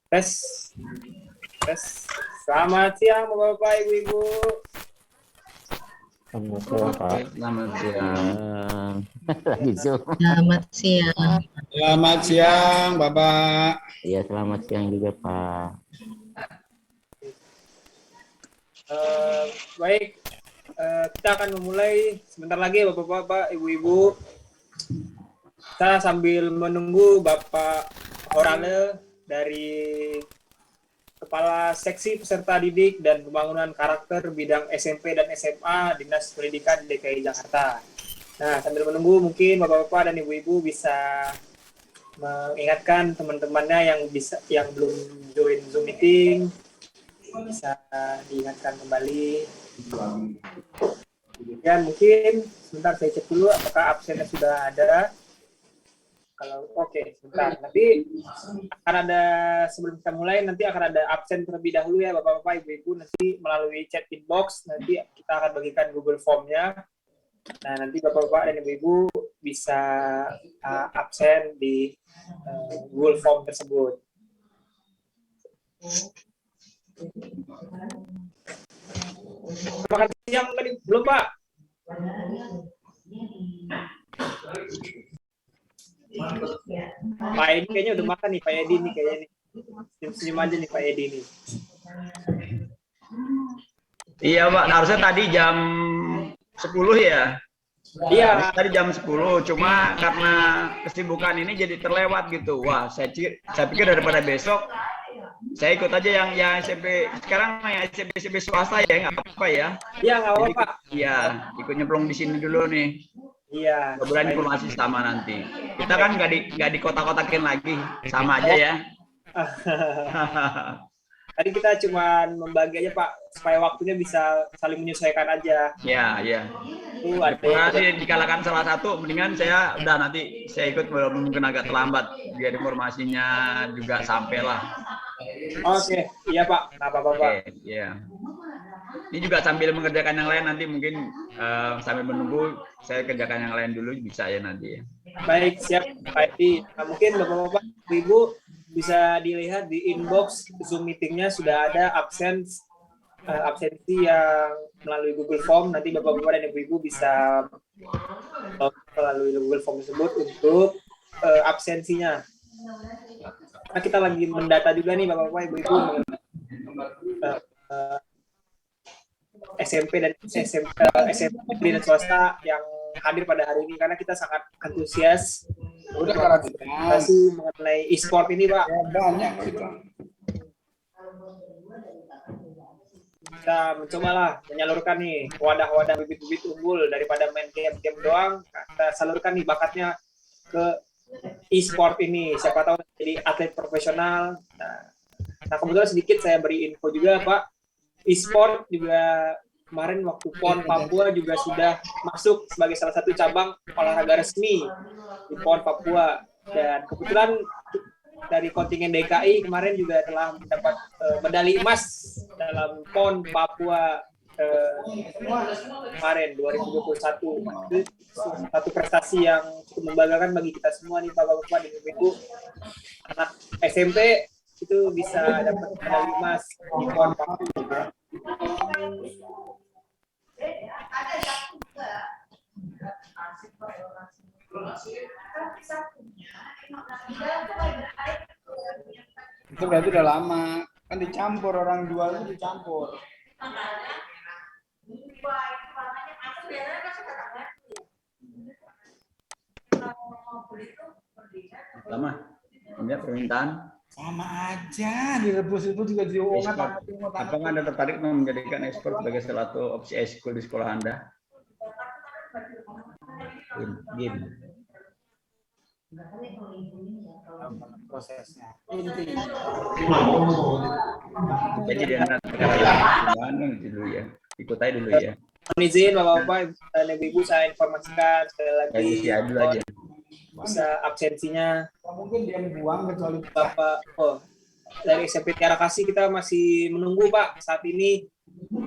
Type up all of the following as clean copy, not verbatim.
Tes, tes. Selamat siang, Bapak-Bapak, Ibu-Ibu. Selamat siang, Pak. Selamat siang. Lagi Zoom. Selamat siang. Selamat siang, Bapak. Iya, selamat siang juga, Pak. Baik, kita akan memulai sebentar lagi, Bapak-Bapak, Ibu-Ibu. Kita sambil menunggu Bapak Orale dari Kepala Seksi Peserta Didik dan Pembangunan Karakter Bidang SMP dan SMA Dinas Pendidikan DKI Jakarta. Nah, sambil menunggu mungkin Bapak-Bapak dan Ibu-Ibu bisa mengingatkan teman-temannya yang belum join Zoom meeting, bisa diingatkan kembali. Ya, mungkin sebentar saya cek dulu apakah absennya sudah ada. Kalau oke, sebentar. Nanti akan ada, sebelum kita mulai, nanti akan ada absen terlebih dahulu ya Bapak-Bapak, Ibu-Ibu. Nanti melalui chat inbox, nanti kita akan bagikan Google Form-nya. Nah, nanti Bapak-Bapak dan Ibu-Ibu bisa absen di Google Form tersebut. Makan siang tadi belum, Pak? Pak Edi kayaknya udah makan nih, Pak Edi nih kayaknya nih. Senyum-senyum aja nih Pak Edi nih. Iya, Pak. Harusnya tadi jam 10 ya. Iya. Tadi jam 10, cuma karena kesibukan ini jadi terlewat gitu. Wah, saya pikir daripada besok saya ikut aja yang SMP sekarang, yang SMP swasta ya, nggak apa-apa ya. Iya, nggak apa-apa, Pak. Iya, ikut nyemplung di sini dulu nih. Iya. Mudah-mudahan informasi sama nanti. Kita kan nggak di kotak-kotakin lagi, sama aja ya. Tadi kita cuma membagi aja Pak, supaya waktunya bisa saling menyesuaikan aja. Iya, iya. Daripada dikalahkan salah satu, mendingan saya udah nanti saya ikut walaupun mungkin agak terlambat, biar informasinya juga sampai lah. Oke, iya Pak, nggak apa-apa Pak. Iya. Ini juga sambil mengerjakan yang lain, nanti mungkin sambil menunggu saya kerjakan yang lain dulu bisa ya nanti ya. Baik, siap Pak Edi. Nah, mungkin Bapak-Bapak, Ibu bisa dilihat di inbox Zoom meetingnya sudah ada absensi yang melalui Google Form. Nanti Bapak-Bapak dan Ibu-Ibu bisa melalui Google Form tersebut untuk absensinya. Nah, kita lagi mendata juga nih Bapak-Bapak, Ibu-Ibu SMP dan swasta yang hadir pada hari ini, karena kita sangat antusias mengenai e-sport ini, Pak. Banyak kita. Kita mencobalah menyalurkan nih wadah-wadah bibit-bibit unggul daripada main game-game doang. Kita salurkan nih bakatnya ke e-sport ini. Siapa tahu jadi atlet profesional. Nah, Nah kebetulan sedikit saya beri info juga Pak, e-sport juga kemarin waktu PON Papua juga sudah masuk sebagai salah satu cabang olahraga resmi di PON Papua. Dan kebetulan dari kontingen DKI kemarin juga telah mendapat medali emas dalam PON Papua kemarin 2021. Itu satu prestasi yang cukup membanggakan bagi kita semua nih Bapak-Bapak dan Ibu. Anak SMP itu bisa dapat medali emas di PON Papua. Itu berarti udah lama. Kan dicampur, orang jual itu dicampur. Lama. Ini permintaan. Sama aja, direbus itu juga diungat. Apakah Anda tertarik menjadikan ekspor sebagai salah satu opsi ekskul di sekolah Anda? Game. Prosesnya. Jadi dia anak mana dulu ya. Ikut aja dulu ya. Mohon izin Bapak-Bapak dan Ibu saya informasikan sekali lagi Kayak dulu aja. bisa absensinya Mungkin dia buang kecuali Bapak dari SMP Tiara Kasih kita masih menunggu Pak saat ini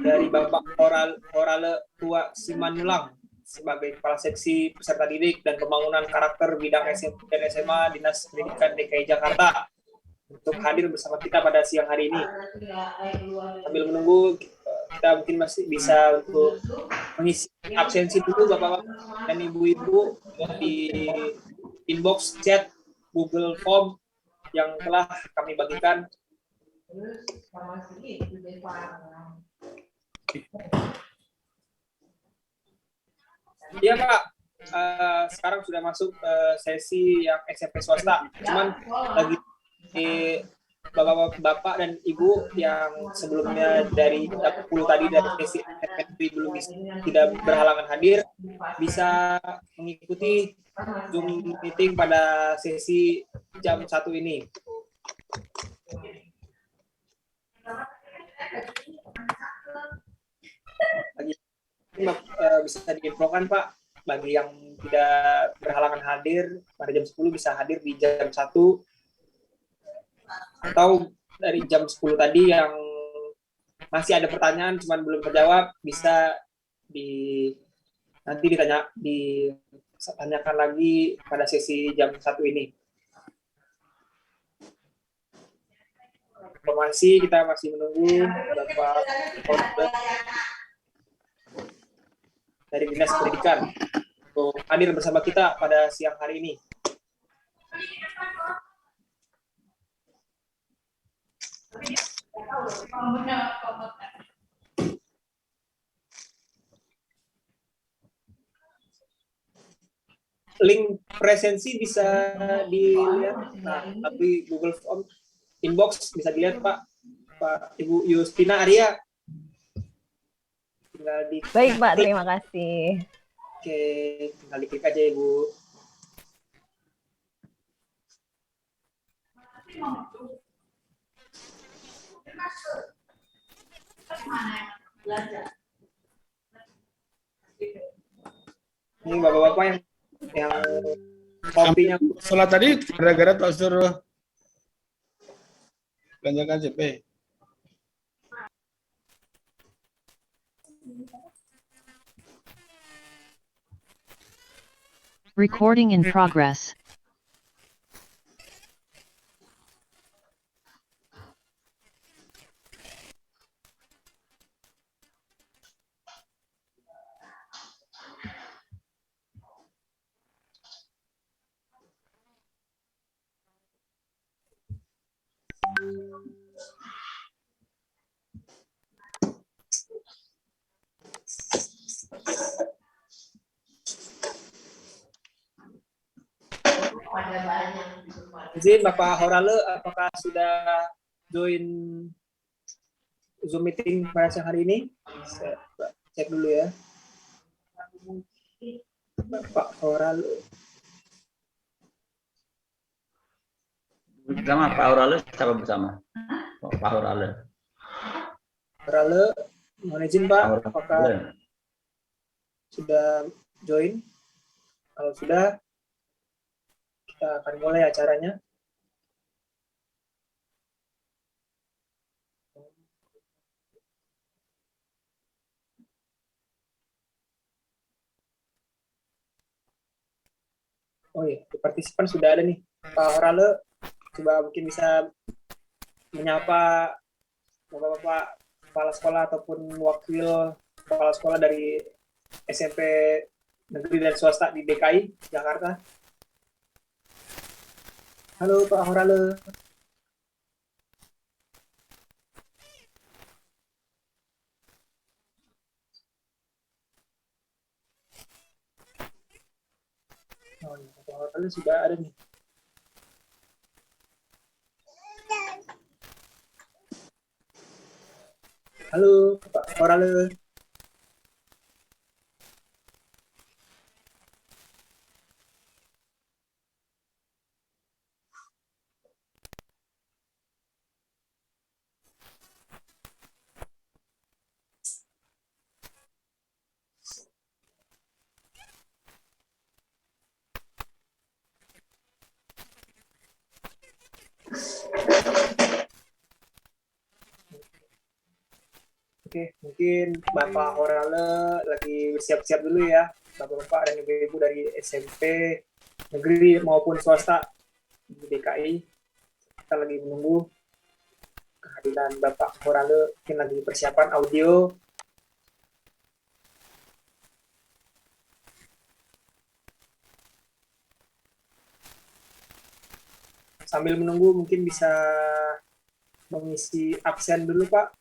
dari Bapak Orale Tua Simanulang sebagai Kepala Seksi Peserta Didik dan Pembangunan Karakter Bidang SMP dan SMA Dinas Pendidikan DKI Jakarta untuk hadir bersama kita pada siang hari ini. Sambil menunggu kita mungkin masih bisa untuk mengisi absensi dulu Bapak dan Ibu-Ibu di inbox chat Google Form yang telah kami bagikan. Iya Pak, sekarang sudah masuk sesi yang SMP swasta. Cuman lagi Bapak dan Ibu yang sebelumnya dari 10 tadi dari sesi SMP belum tidak berhalangan hadir, bisa mengikuti Zoom meeting pada sesi jam 1 ini. Lagi bisa diinfokan Pak, bagi yang tidak berhalangan hadir pada jam 10 bisa hadir di jam 1 atau dari jam 10 tadi yang masih ada pertanyaan cuman belum terjawab bisa nanti ditanyakan lagi pada sesi jam 1 ini. Informasi kita masih menunggu Bapak dari Dinas Pendidikan untuk hadir bersama kita pada siang hari ini. Link presensi bisa dilihat, tapi Google Form inbox bisa dilihat Pak Ibu Justina Arya. Baik Pak, terima kasih. Oke, tinggal diklik aja Ibu. Ini bapak-bapak yang kopinya sholat tadi gara-gara tak suruh belanja KJP. Recording in progress. izin Bapak Horale, apakah sudah join Zoom meeting pada siang hari ini? Saya cek dulu ya. Bapak Horale. Bersama Pak Auralus, siapa bersama? Pak Pak Horale. Horale, mohon izin Pak, apakah sudah join? Kalau sudah, kita akan mulai acaranya. Oh iya, partisipan sudah ada nih. Pak Horale, coba mungkin bisa menyapa Bapak-Bapak kepala sekolah ataupun wakil kepala sekolah dari SMP negeri dan swasta di DKI Jakarta. Halo Pak Horale. Oh, Pak Horale sudah ada nih. Halo Pak Horale. Oke, mungkin Bapak Horale lagi bersiap-siap dulu ya, Bapak-Bapak dan Ibu-Ibu dari SMP negeri maupun swasta di DKI. Kita lagi menunggu kehadiran Bapak Horale, mungkin lagi persiapan audio. Sambil menunggu mungkin bisa mengisi absen dulu Pak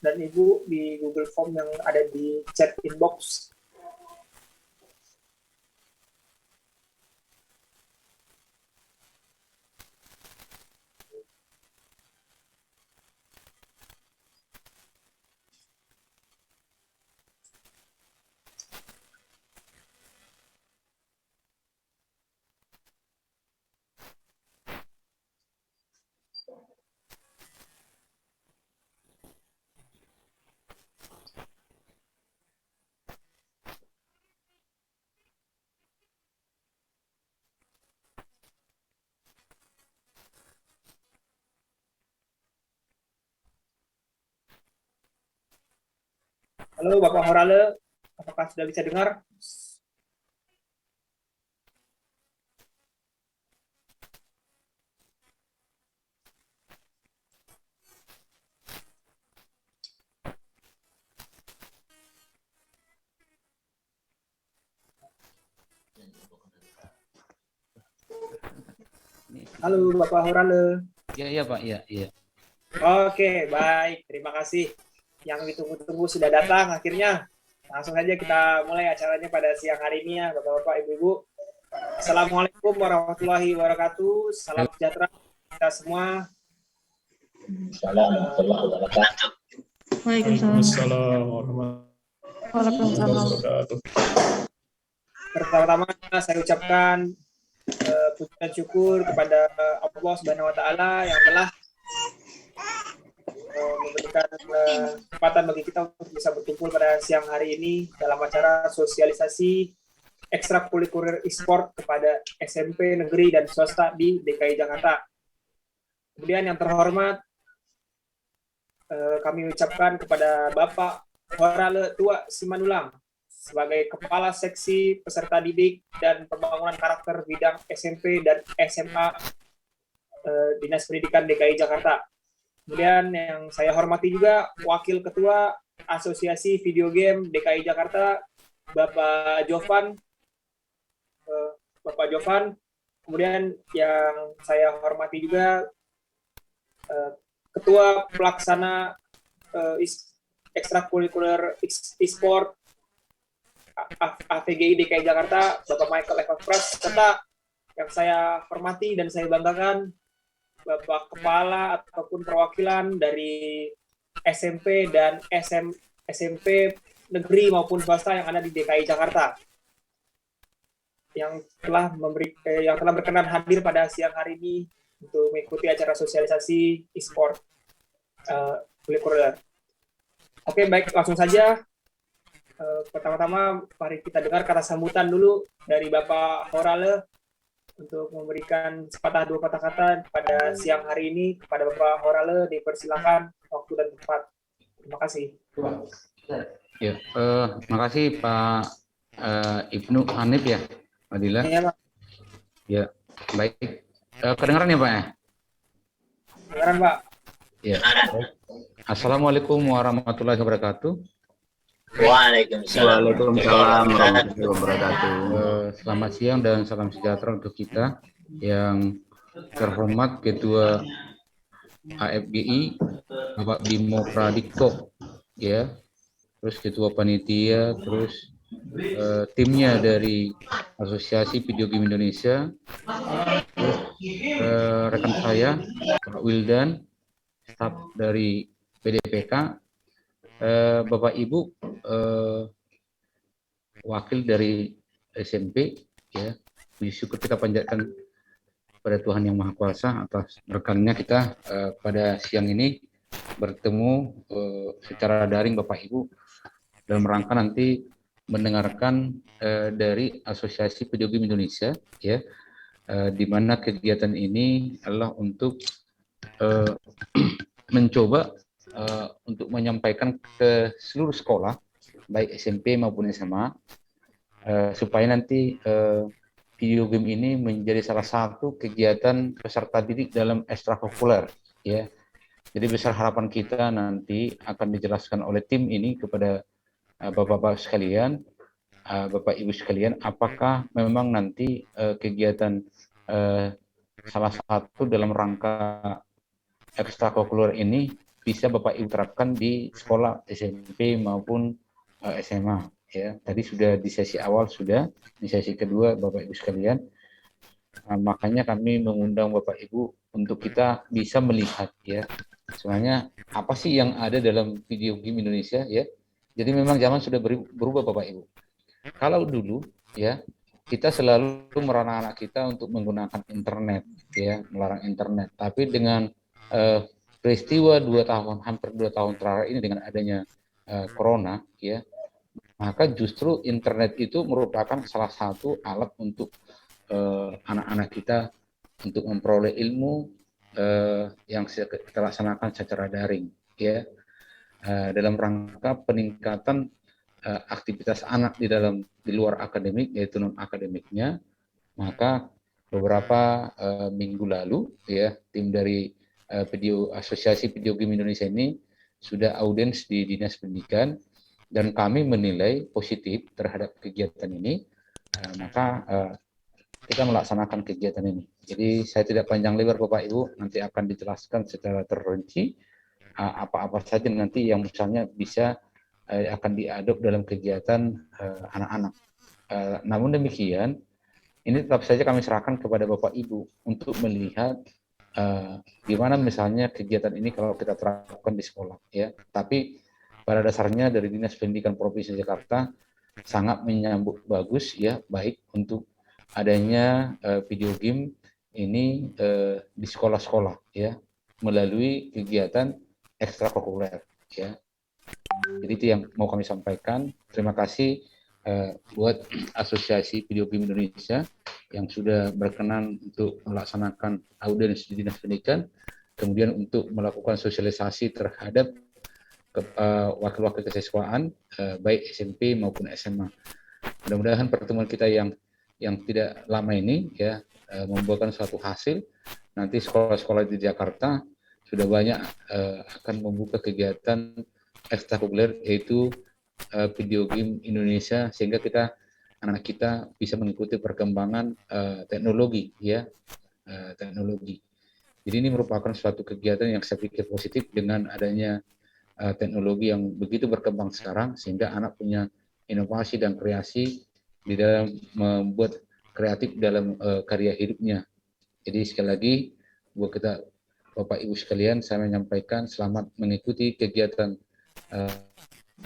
dan Ibu di Google Form yang ada di chat inbox. Halo Bapak Horale, apakah sudah bisa dengar? Halo Bapak Horale. Iya Pak, iya. Oke, baik. Terima kasih. Yang ditunggu-tunggu sudah datang akhirnya. Langsung saja kita mulai acaranya pada siang hari ini ya, Bapak-Bapak, Ibu-Ibu. Assalamualaikum warahmatullahi wabarakatuh. Salam sejahtera kita semua. Waalaikumsalam warahmatullahi wabarakatuh. Pertama-tama saya ucapkan puji dan syukur kepada Allah Subhanahu wa taala yang telah memberikan kesempatan bagi kita untuk bisa berkumpul pada siang hari ini dalam acara sosialisasi ekstrakurikuler e-sport kepada SMP negeri dan swasta di DKI Jakarta. Kemudian yang terhormat kami ucapkan kepada Bapak Horale Tua Simanulang sebagai Kepala Seksi Peserta Didik dan Pembangunan Karakter Bidang SMP dan SMA Dinas Pendidikan DKI Jakarta. Kemudian yang saya hormati juga Wakil Ketua Asosiasi Video Game DKI Jakarta, Bapak Jovan. Kemudian yang saya hormati juga Ketua Pelaksana Ekstrakurikuler e-sport AVGI DKI Jakarta, Bapak Michael Eva Pras, serta yang saya hormati dan saya banggakan Bapak Kepala ataupun perwakilan dari SMP dan SMP negeri maupun swasta yang ada di DKI Jakarta yang telah berkenan hadir pada siang hari ini untuk mengikuti acara sosialisasi e-sport. kurikuler. Oke, baik, langsung saja. Pertama-tama mari kita dengar kata sambutan dulu dari Bapak Horale untuk memberikan sepatah dua patah kata pada siang hari ini. Kepada Bapak Horale dipersilakan waktu dan tempat. Terima kasih. Ya, makasih Pak Ibnu Hanif ya, Pak Dila. Ya, Pak. Ya, baik. Kedengaran ya Pak ya? Kedengaran, Pak. Ya. Assalamualaikum warahmatullahi wabarakatuh. Waalaikumsalam warahmatullahi wabarakatuh. Selamat siang dan salam sejahtera untuk kita. Yang terhormat Ketua AFGI, Bapak Bimo Pradipto, ya, terus Ketua Panitia, terus timnya dari Asosiasi Video Game Indonesia, terus rekan saya Pak Wildan, staf dari PDPK, Bapak Ibu, wakil dari SMP, ya, puji syukur kita panjatkan pada Tuhan Yang Maha Kuasa atas rekannya kita pada siang ini bertemu secara daring Bapak Ibu dalam rangka nanti mendengarkan dari Asosiasi Video Game Indonesia, ya, di mana kegiatan ini adalah untuk mencoba untuk menyampaikan ke seluruh sekolah, baik SMP maupun SMA, supaya nanti video game ini menjadi salah satu kegiatan peserta didik dalam ekstrakurikuler, ya. Jadi besar harapan kita nanti akan dijelaskan oleh tim ini kepada Bapak-bapak sekalian, Bapak Ibu sekalian, apakah memang nanti kegiatan salah satu dalam rangka ekstrakurikuler ini bisa Bapak Ibu terapkan di sekolah SMP maupun SMA. Ya, tadi sudah di sesi awal sudah, di sesi kedua Bapak Ibu sekalian. Makanya kami mengundang Bapak Ibu untuk kita bisa melihat, ya, sebenarnya apa sih yang ada dalam video game Indonesia, ya. Jadi memang zaman sudah berubah Bapak Ibu. Kalau dulu, ya, kita selalu melarang anak kita untuk menggunakan internet, ya, melarang internet. Tapi dengan peristiwa hampir 2 tahun terakhir ini dengan adanya corona, ya, maka justru internet itu merupakan salah satu alat untuk anak-anak kita untuk memperoleh ilmu yang kita laksanakan secara daring, ya, dalam rangka peningkatan aktivitas anak di luar akademik, yaitu non akademiknya. Maka beberapa minggu lalu, ya, tim dari Asosiasi Video Game Indonesia ini sudah audiens di Dinas Pendidikan dan kami menilai positif terhadap kegiatan ini, maka kita melaksanakan kegiatan ini. Jadi saya tidak panjang lebar Bapak Ibu, nanti akan dijelaskan secara terrinci apa-apa saja nanti yang misalnya bisa akan diadop dalam kegiatan anak-anak. Namun demikian, ini tetap saja kami serahkan kepada Bapak Ibu untuk melihat gimana misalnya kegiatan ini kalau kita terapkan di sekolah, ya. Tapi pada dasarnya dari Dinas Pendidikan Provinsi Jakarta sangat menyambut bagus, ya, baik untuk adanya video game ini di sekolah-sekolah, ya, melalui kegiatan ekstrakurikuler, ya. Jadi itu yang mau kami sampaikan. Terima kasih buat Asosiasi Video Game Indonesia yang sudah berkenan untuk melaksanakan audiens di Dinas Pendidikan, kemudian untuk melakukan sosialisasi terhadap wakil-wakil kesiswaan baik SMP maupun SMA. Mudah-mudahan pertemuan kita yang tidak lama ini, ya, membuahkan suatu hasil. Nanti sekolah-sekolah di Jakarta sudah banyak akan membuka kegiatan ekstrakurikuler yaitu video game Indonesia, sehingga anak kita bisa mengikuti perkembangan teknologi, ya, teknologi. Jadi ini merupakan suatu kegiatan yang saya pikir positif dengan adanya teknologi yang begitu berkembang sekarang, sehingga anak punya inovasi dan kreasi di dalam membuat kreatif dalam karya hidupnya. Jadi sekali lagi buat kita Bapak Ibu sekalian, saya menyampaikan selamat mengikuti kegiatan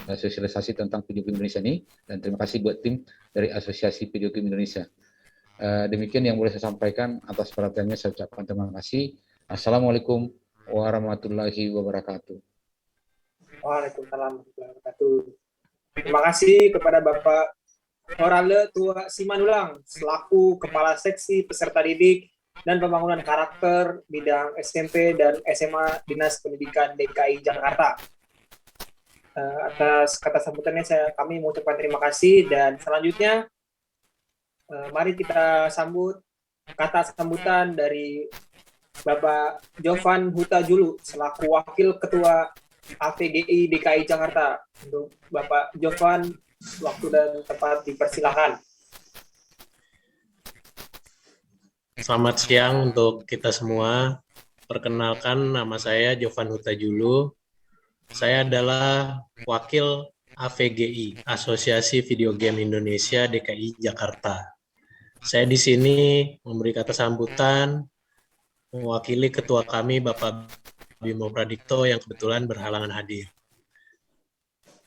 sosialisasi tentang video game Indonesia ini, dan terima kasih buat tim dari Asosiasi Video Game Indonesia. Demikian yang boleh saya sampaikan. Atas perhatiannya saya ucapkan terima kasih. Assalamualaikum warahmatullahi wabarakatuh. Waalaikumsalam warahmatullahi wabarakatuh. Terima kasih kepada Bapak Horale Tua Simanulang selaku Kepala Seksi Peserta Didik dan Pembangunan Karakter bidang SMP dan SMA Dinas Pendidikan DKI Jakarta. Atas kata sambutannya kami mengucapkan terima kasih, dan selanjutnya mari kita sambut kata sambutan dari Bapak Jovan Huta Julu selaku Wakil Ketua AVGI DKI Jakarta. Untuk Bapak Jovan, waktu dan tempat dipersilakan. Selamat siang untuk kita semua. Perkenalkan, nama saya Jovan Huta Julu. Saya adalah Wakil AVGI, Asosiasi Video Game Indonesia DKI Jakarta. Saya di sini memberi kata sambutan mewakili ketua kami, Bapak Bimo Pradikto, yang kebetulan berhalangan hadir.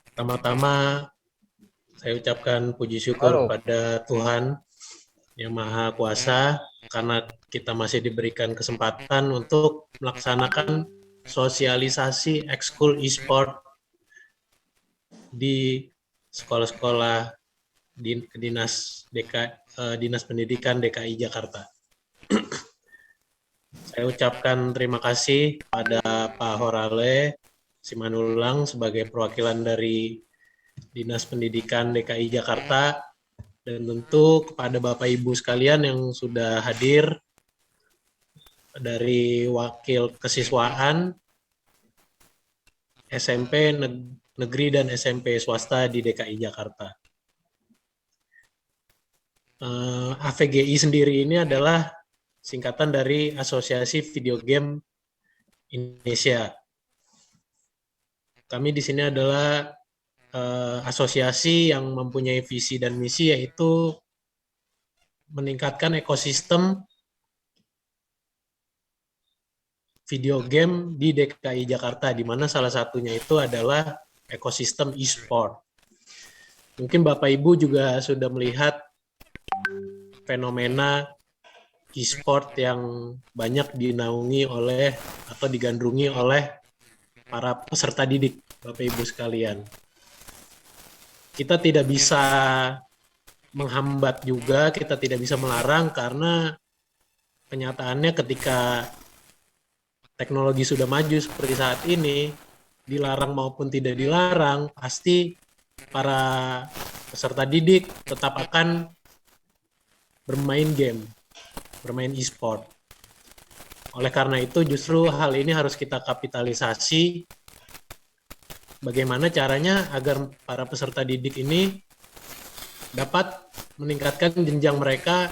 Pertama-tama, saya ucapkan puji syukur kepada Tuhan Yang Maha Kuasa, karena kita masih diberikan kesempatan untuk melaksanakan sosialisasi ekskul e-sport di sekolah-sekolah Dinas Pendidikan DKI Jakarta. Saya ucapkan terima kasih pada Pak Horale Simanulang sebagai perwakilan dari Dinas Pendidikan DKI Jakarta, dan tentu kepada Bapak Ibu sekalian yang sudah hadir dari wakil kesiswaan SMP negeri dan SMP swasta di DKI Jakarta. AVGI sendiri ini adalah singkatan dari Asosiasi Video Game Indonesia. Kami di sini adalah asosiasi yang mempunyai visi dan misi, yaitu meningkatkan ekosistem video game di DKI Jakarta, di mana salah satunya itu adalah ekosistem e-sport. Mungkin Bapak Ibu juga sudah melihat fenomena e-sport yang banyak dinaungi oleh atau digandrungi oleh para peserta didik, Bapak Ibu sekalian. Kita tidak bisa menghambat juga, kita tidak bisa melarang, karena kenyataannya ketika teknologi sudah maju seperti saat ini, dilarang maupun tidak dilarang, pasti para peserta didik tetap akan bermain game, bermain e-sport. Oleh karena itu justru hal ini harus kita kapitalisasi. Bagaimana caranya agar para peserta didik ini dapat meningkatkan jenjang mereka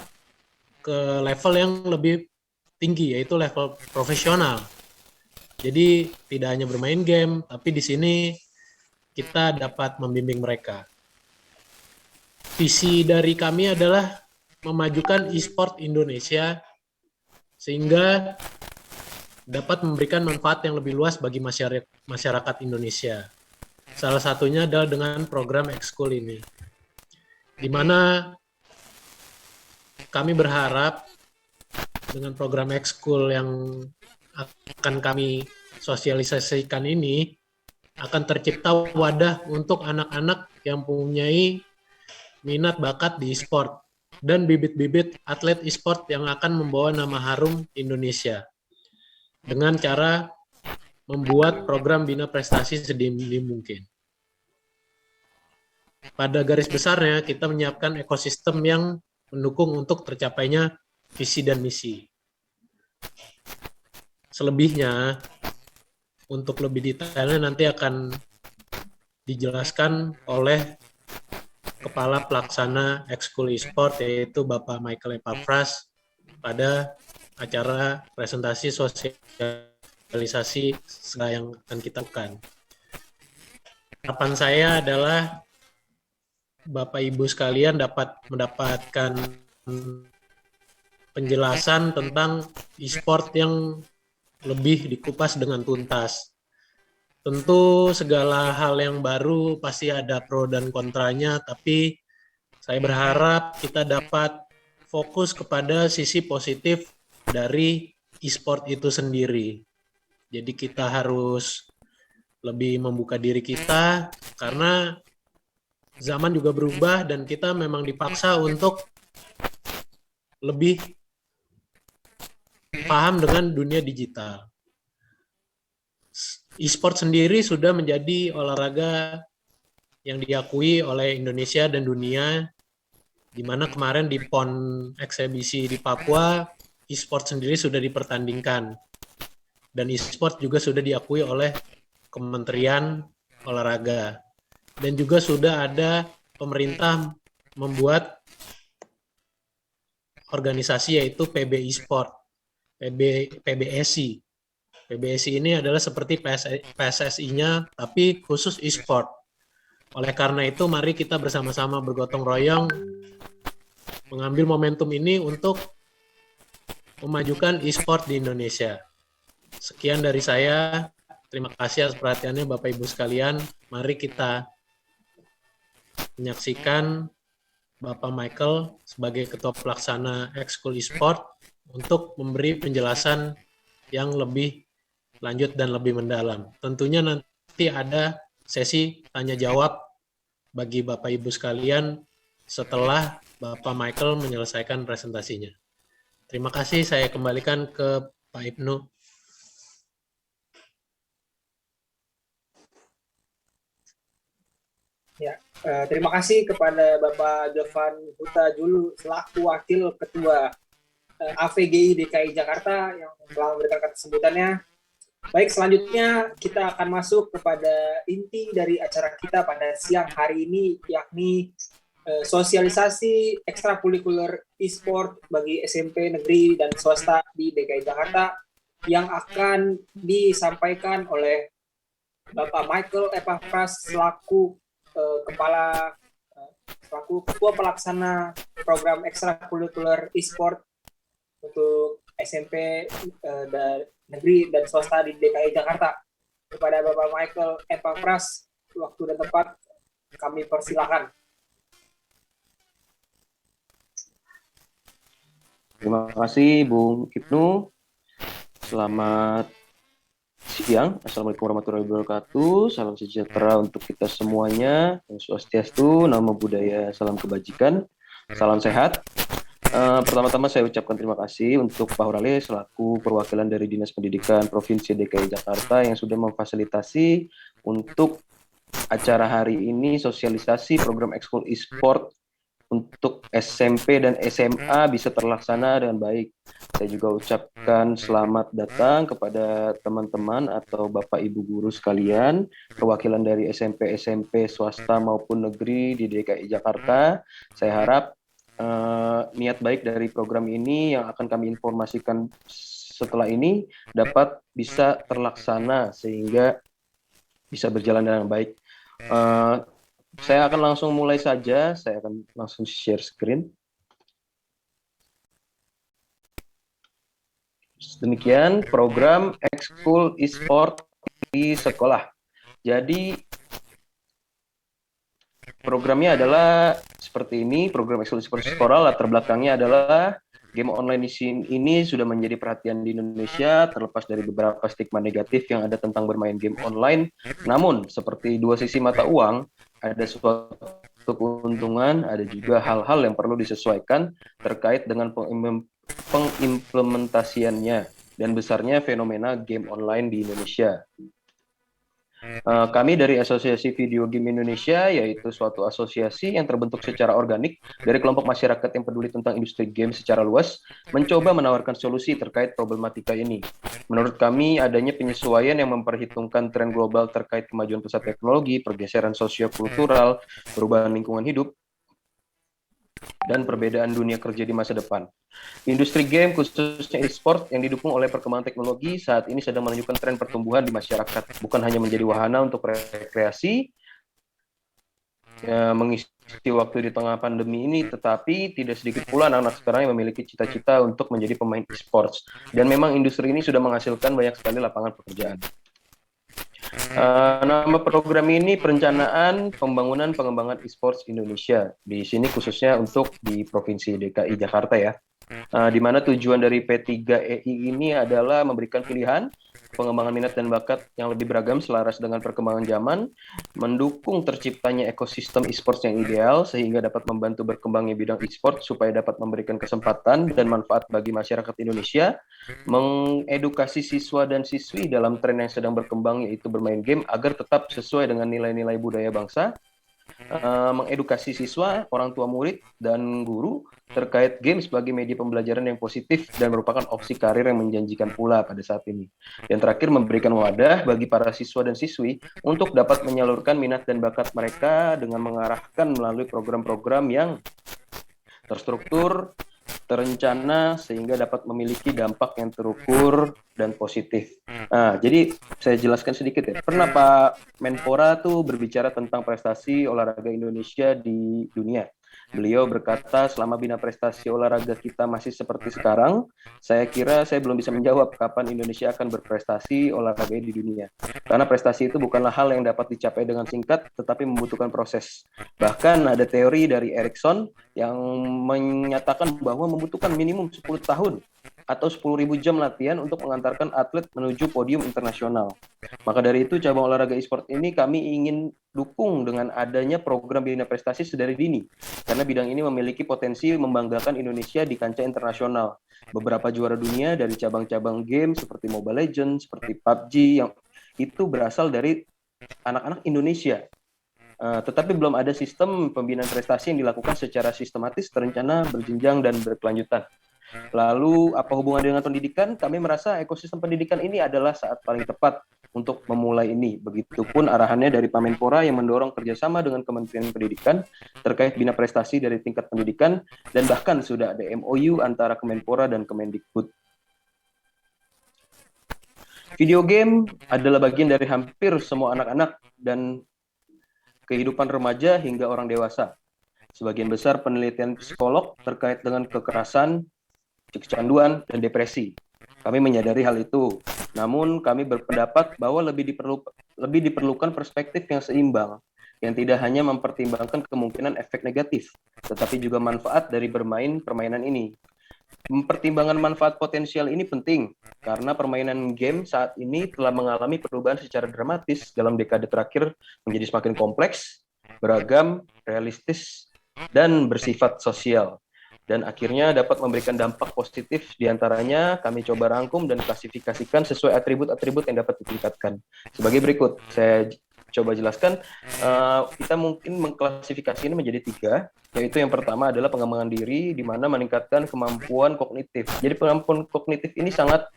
ke level yang lebih tinggi, yaitu level profesional. Jadi tidak hanya bermain game, tapi di sini kita dapat membimbing mereka. Visi dari kami adalah memajukan e-sport Indonesia sehingga dapat memberikan manfaat yang lebih luas bagi masyarakat Indonesia. Salah satunya adalah dengan program ekskul ini, di mana kami berharap dengan program ekskul yang akan kami sosialisasikan ini akan tercipta wadah untuk anak-anak yang mempunyai minat bakat di e-sport dan bibit-bibit atlet e-sport yang akan membawa nama harum Indonesia dengan cara membuat program bina prestasi sedini mungkin. Pada garis besarnya, kita menyiapkan ekosistem yang mendukung untuk tercapainya visi dan misi. Selebihnya, untuk lebih detailnya nanti akan dijelaskan oleh Kepala Pelaksana Ekskul e-sport, yaitu Bapak Michael Epafras, pada acara presentasi sosialisasi yang akan kita lakukan. Harapan saya adalah Bapak Ibu sekalian dapat mendapatkan penjelasan tentang e-sport yang lebih dikupas dengan tuntas. Tentu segala hal yang baru pasti ada pro dan kontranya, tapi saya berharap kita dapat fokus kepada sisi positif dari e-sport itu sendiri. Jadi kita harus lebih membuka diri kita karena zaman juga berubah dan kita memang dipaksa untuk lebih paham dengan dunia digital. E-sport sendiri sudah menjadi olahraga yang diakui oleh Indonesia dan dunia, di mana kemarin di PON eksebisi di Papua, e-sport sendiri sudah dipertandingkan. Dan e-sport juga sudah diakui oleh Kementerian Olahraga. Dan juga sudah ada pemerintah membuat organisasi yaitu PB e-sport, PBSI. PBSI ini adalah seperti PSSI-nya tapi khusus e-sport. Oleh karena itu mari kita bersama-sama bergotong royong mengambil momentum ini untuk memajukan e-sport di Indonesia. Sekian dari saya. Terima kasih atas perhatiannya Bapak Ibu sekalian. Mari kita menyaksikan Bapak Michael sebagai Ketua Pelaksana Ekskul e-sport untuk memberi penjelasan yang lebih lanjut dan lebih mendalam. Tentunya nanti ada sesi tanya jawab bagi Bapak Ibu sekalian setelah Bapak Michael menyelesaikan presentasinya. Terima kasih, saya kembalikan ke Pak Ibnu. Ya, terima kasih kepada Bapak Jovan Huta Julu selaku Wakil Ketua AVGI DKI Jakarta yang telah memberikan kata sambutannya. Baik, selanjutnya kita akan masuk kepada inti dari acara kita pada siang hari ini, yakni sosialisasi ekstrakurikuler e-sport bagi SMP negeri dan swasta di DKI Jakarta yang akan disampaikan oleh Bapak Michael Epafras selaku selaku Ketua Pelaksana Program Ekstrakurikuler e-sport untuk SMP dan negeri dan swasta di DKI Jakarta. Kepada Bapak Michael Epafras, waktu dan tempat kami persilakan. Terima kasih Bung Ibnu. Selamat siang. Assalamualaikum warahmatullahi wabarakatuh. Salam sejahtera untuk kita semuanya. Om Swastiastu, Namo Buddhaya, salam kebajikan, salam sehat. Pertama-tama saya ucapkan terima kasih untuk Pak Hurale selaku perwakilan dari Dinas Pendidikan Provinsi DKI Jakarta yang sudah memfasilitasi untuk acara hari ini sosialisasi program ekskul e-sport untuk SMP dan SMA bisa terlaksana dengan baik. Saya juga ucapkan selamat datang kepada teman-teman atau Bapak Ibu guru sekalian, perwakilan dari SMP swasta maupun negeri di DKI Jakarta. Saya harap niat baik dari program ini yang akan kami informasikan setelah ini dapat bisa terlaksana sehingga bisa berjalan dengan baik. Saya akan langsung mulai saja, saya akan langsung share screen. Demikian program ekskul e-sport di sekolah. Jadi programnya adalah seperti ini, program ekskul e-sport di sekolah, latar belakangnya adalah game online ini sudah menjadi perhatian di Indonesia, terlepas dari beberapa stigma negatif yang ada tentang bermain game online. Namun, seperti dua sisi mata uang, ada suatu keuntungan, ada juga hal-hal yang perlu disesuaikan terkait dengan pengimplementasiannya dan besarnya fenomena game online di Indonesia. Kami dari Asosiasi Video Game Indonesia, yaitu suatu asosiasi yang terbentuk secara organik dari kelompok masyarakat yang peduli tentang industri game secara luas, mencoba menawarkan solusi terkait problematika ini. Menurut kami, adanya penyesuaian yang memperhitungkan tren global terkait kemajuan pesat teknologi, pergeseran sosiokultural, perubahan lingkungan hidup, dan perbedaan dunia kerja di masa depan. Industri game, khususnya e-sport yang didukung oleh perkembangan teknologi, saat ini sedang menunjukkan tren pertumbuhan di masyarakat, bukan hanya menjadi wahana untuk rekreasi, mengisi waktu di tengah pandemi ini, tetapi tidak sedikit pula anak-anak sekarang yang memiliki cita-cita untuk menjadi pemain e-sports. Dan memang industri ini sudah menghasilkan banyak sekali lapangan pekerjaan. Nama program ini Perencanaan Pembangunan Pengembangan e-sports Indonesia. Di sini khususnya untuk di Provinsi DKI Jakarta ya. Di mana tujuan dari P3EI ini adalah memberikan pilihan pengembangan minat dan bakat yang lebih beragam selaras dengan perkembangan zaman, mendukung terciptanya ekosistem e-sports yang ideal sehingga dapat membantu berkembangnya bidang e-sport supaya dapat memberikan kesempatan dan manfaat bagi masyarakat Indonesia, mengedukasi siswa dan siswi dalam tren yang sedang berkembang yaitu bermain game agar tetap sesuai dengan nilai-nilai budaya bangsa, mengedukasi siswa, orang tua murid, dan guru terkait game sebagai media pembelajaran yang positif dan merupakan opsi karir yang menjanjikan pula pada saat ini. Dan terakhir, memberikan wadah bagi para siswa dan siswi untuk dapat menyalurkan minat dan bakat mereka dengan mengarahkan melalui program-program yang terstruktur, terencana, sehingga dapat memiliki dampak yang terukur dan positif. Nah, jadi saya jelaskan sedikit ya. Pernah Pak Menpora tuh berbicara tentang prestasi olahraga Indonesia di dunia. Beliau berkata, selama bina prestasi olahraga kita masih seperti sekarang, saya kira saya belum bisa menjawab kapan Indonesia akan berprestasi olahraga di dunia. Karena prestasi itu bukanlah hal yang dapat dicapai dengan singkat, tetapi membutuhkan proses. Bahkan ada teori dari Erikson yang menyatakan bahwa membutuhkan minimum 10 tahun atau 10.000 jam latihan untuk mengantarkan atlet menuju podium internasional. Maka dari itu, cabang olahraga e-sport ini kami ingin dukung dengan adanya program bina prestasi sedari dini, karena bidang ini memiliki potensi membanggakan Indonesia di kancah internasional. Beberapa juara dunia dari cabang-cabang game seperti Mobile Legends, seperti PUBG, yang itu berasal dari anak-anak Indonesia. Tetapi belum ada sistem pembinaan prestasi yang dilakukan secara sistematis, terencana, berjenjang, dan berkelanjutan. Lalu apa hubungan dengan pendidikan? Kami merasa ekosistem pendidikan ini adalah saat paling tepat untuk memulai ini. Begitupun arahannya dari Pak Menpora yang mendorong kerjasama dengan Kementerian Pendidikan terkait bina prestasi dari tingkat pendidikan, dan bahkan sudah ada MOU antara Kemenpora dan Kemendikbud. Video game adalah bagian dari hampir semua anak-anak dan kehidupan remaja hingga orang dewasa. Sebagian besar penelitian psikolog terkait dengan kekerasan, kecanduan, dan depresi. Kami menyadari hal itu. Namun kami berpendapat bahwa lebih diperlukan perspektif yang seimbang, yang tidak hanya mempertimbangkan kemungkinan efek negatif, tetapi juga manfaat dari bermain permainan ini. Pertimbangan manfaat potensial ini penting, karena permainan game saat ini telah mengalami perubahan secara dramatis dalam dekade terakhir menjadi semakin kompleks, beragam, realistis, dan bersifat sosial. Dan akhirnya dapat memberikan dampak positif, diantaranya kami coba rangkum dan klasifikasikan sesuai atribut-atribut yang dapat ditingkatkan. Sebagai berikut, saya coba jelaskan, kita mungkin mengklasifikasi ini menjadi 3, yaitu yang pertama adalah pengembangan diri, di mana meningkatkan kemampuan kognitif. Jadi kemampuan kognitif ini sangat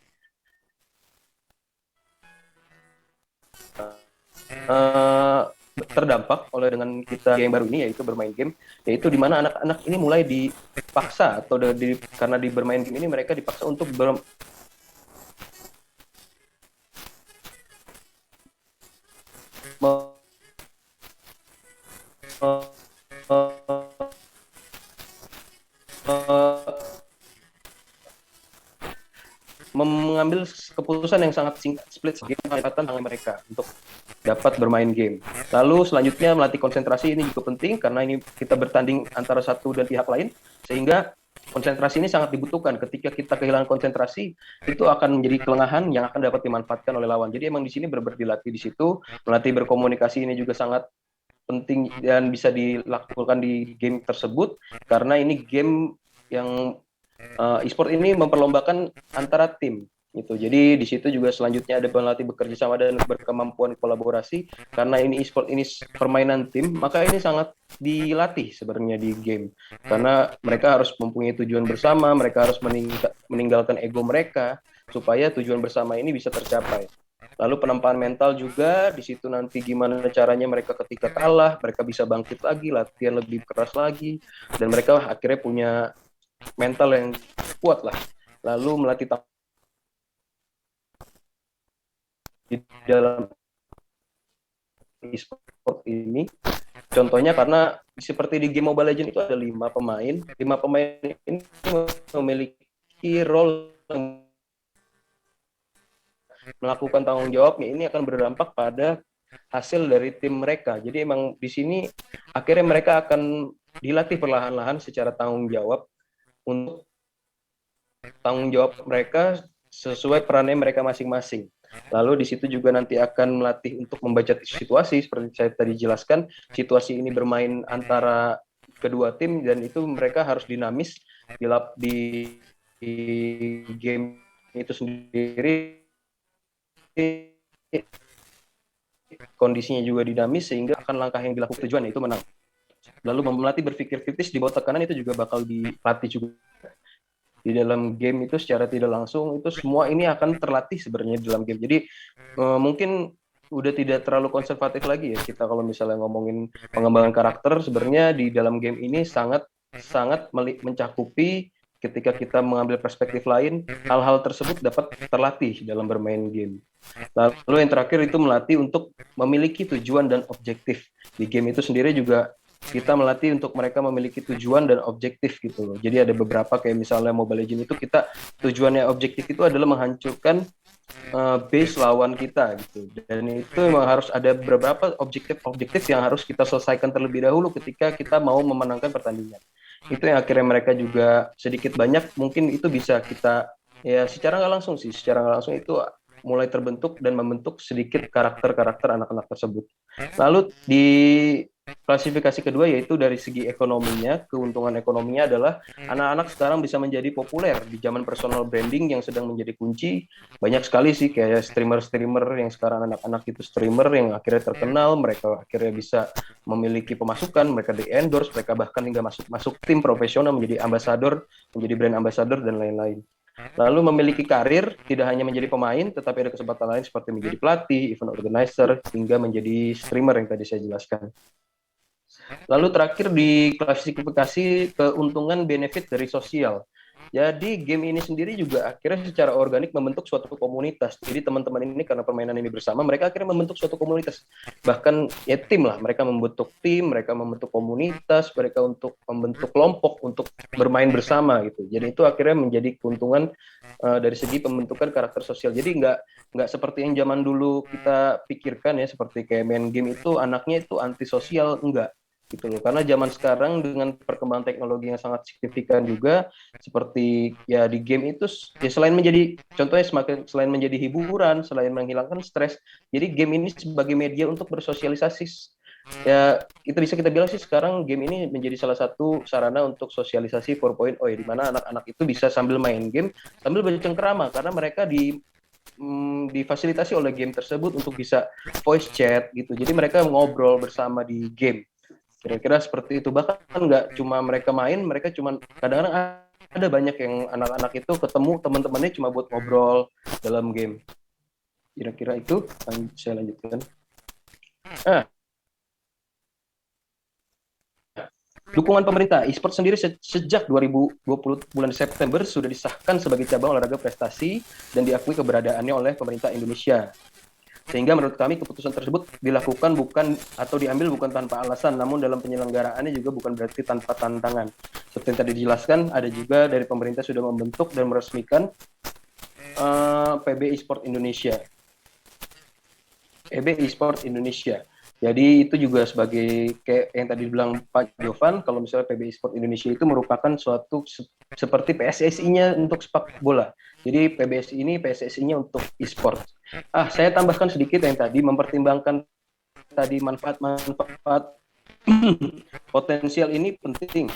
terdampak oleh dengan kita yang baru ini, yaitu bermain game, yaitu di mana anak-anak ini mulai dipaksa atau karena di bermain game ini mereka dipaksa untuk mengambil keputusan yang sangat singkat, split kesempatan tangan mereka untuk dapat bermain game. Lalu selanjutnya melatih konsentrasi, ini juga penting karena ini kita bertanding antara satu dan pihak lain, sehingga konsentrasi ini sangat dibutuhkan. Ketika kita kehilangan konsentrasi, itu akan menjadi kelengahan yang akan dapat dimanfaatkan oleh lawan. Jadi emang di sini benar-benar dilatih di situ. Melatih berkomunikasi ini juga sangat penting dan bisa dilakukan di game tersebut, karena ini game yang e-sport ini memperlombakan antara tim gitu. Jadi di situ juga selanjutnya ada pelatih bekerja sama dan berkemampuan kolaborasi, karena ini e-sport ini permainan tim, maka ini sangat dilatih sebenarnya di game, karena mereka harus mempunyai tujuan bersama, mereka harus meninggalkan ego mereka supaya tujuan bersama ini bisa tercapai. Lalu penampakan mental juga di situ, nanti gimana caranya mereka ketika kalah mereka bisa bangkit lagi, latihan lebih keras lagi, dan mereka akhirnya punya mental yang kuat lah. Lalu melatih di dalam e-sport ini, contohnya karena seperti di game Mobile Legends itu ada 5 pemain. 5 pemain ini memiliki role yang melakukan tanggung jawabnya, ini akan berdampak pada hasil dari tim mereka. Jadi emang di sini akhirnya mereka akan dilatih perlahan-lahan secara tanggung jawab, untuk tanggung jawab mereka sesuai perannya mereka masing-masing. Lalu di situ juga nanti akan melatih untuk membaca situasi seperti saya tadi jelaskan. Situasi ini bermain antara kedua tim dan itu mereka harus dinamis di game itu sendiri, kondisinya juga dinamis sehingga akan langkah yang dilakukan tujuan yaitu menang. Lalu melatih berpikir kritis di bawah tekanan itu juga bakal dilatih juga di dalam game itu secara tidak langsung. Itu semua ini akan terlatih sebenarnya di dalam game. Jadi mungkin udah tidak terlalu konservatif lagi ya kita kalau misalnya ngomongin pengembangan karakter. Sebenarnya di dalam game ini sangat mencakupi. Ketika kita mengambil perspektif lain, hal-hal tersebut dapat terlatih dalam bermain game. Lalu yang terakhir itu melatih untuk memiliki tujuan dan objektif. Di game itu sendiri juga kita melatih untuk mereka memiliki tujuan dan objektif gitu loh. Jadi ada beberapa kayak misalnya Mobile Legends itu kita tujuannya objektif itu adalah menghancurkan base lawan kita gitu. Dan itu memang harus ada beberapa objektif yang harus kita selesaikan terlebih dahulu ketika kita mau memenangkan pertandingan. Itu yang akhirnya mereka juga sedikit banyak mungkin itu bisa kita ya secara nggak langsung itu mulai terbentuk dan membentuk sedikit karakter anak-anak tersebut. Lalu di klasifikasi kedua yaitu dari segi ekonominya, keuntungan ekonominya adalah anak-anak sekarang bisa menjadi populer di zaman personal branding yang sedang menjadi kunci. Banyak sekali sih kayak streamer yang sekarang anak-anak itu streamer yang akhirnya terkenal, mereka akhirnya bisa memiliki pemasukan, mereka di-endorse, mereka bahkan hingga masuk tim profesional menjadi ambassador, menjadi brand ambassador dan lain-lain. Lalu memiliki karir, tidak hanya menjadi pemain, tetapi ada kesempatan lain seperti menjadi pelatih, event organizer, hingga menjadi streamer yang tadi saya jelaskan. Lalu terakhir di klasifikasi keuntungan benefit dari sosial. Jadi game ini sendiri juga akhirnya secara organik membentuk suatu komunitas. Jadi teman-teman ini karena permainan ini bersama, mereka akhirnya membentuk suatu komunitas. Bahkan ya tim lah, mereka membentuk tim, mereka membentuk komunitas, mereka untuk membentuk kelompok untuk bermain bersama gitu. Jadi itu akhirnya menjadi keuntungan dari segi pembentukan karakter sosial. Jadi nggak seperti yang zaman dulu kita pikirkan ya, seperti kayak main game itu anaknya itu antisosial, enggak. Gitu loh. Karena zaman sekarang dengan perkembangan teknologi yang sangat signifikan juga seperti ya di game itu ya selain menjadi contohnya selain menjadi hiburan, selain menghilangkan stres, jadi game ini sebagai media untuk bersosialisasi. Ya itu bisa kita bilang sih sekarang game ini menjadi salah satu sarana untuk sosialisasi 4.0 ya, di mana anak-anak itu bisa sambil main game sambil bercengkerama karena mereka difasilitasi oleh game tersebut untuk bisa voice chat gitu. Jadi mereka ngobrol bersama di game. Kira-kira seperti itu. Bahkan nggak cuma mereka main, mereka cuma kadang-kadang ada banyak yang anak-anak itu ketemu teman-temannya cuma buat ngobrol dalam game. Kira-kira itu saya lanjutkan. Dukungan pemerintah e-sport sendiri sejak 2020 bulan September sudah disahkan sebagai cabang olahraga prestasi dan diakui keberadaannya oleh pemerintah Indonesia. Sehingga menurut kami keputusan tersebut dilakukan diambil bukan tanpa alasan, namun dalam penyelenggaraannya juga bukan berarti tanpa tantangan. Seperti yang tadi dijelaskan, ada juga dari pemerintah sudah membentuk dan meresmikan PB eSport Indonesia. PB eSport Indonesia. Jadi itu juga sebagai kayak yang tadi bilang Pak Jovan, kalau misalnya PB eSport Indonesia itu merupakan suatu seperti PSSI-nya untuk sepak bola. Jadi PSSI-nya untuk e-sport. Saya tambahkan sedikit yang tadi mempertimbangkan tadi manfaat potensial ini penting.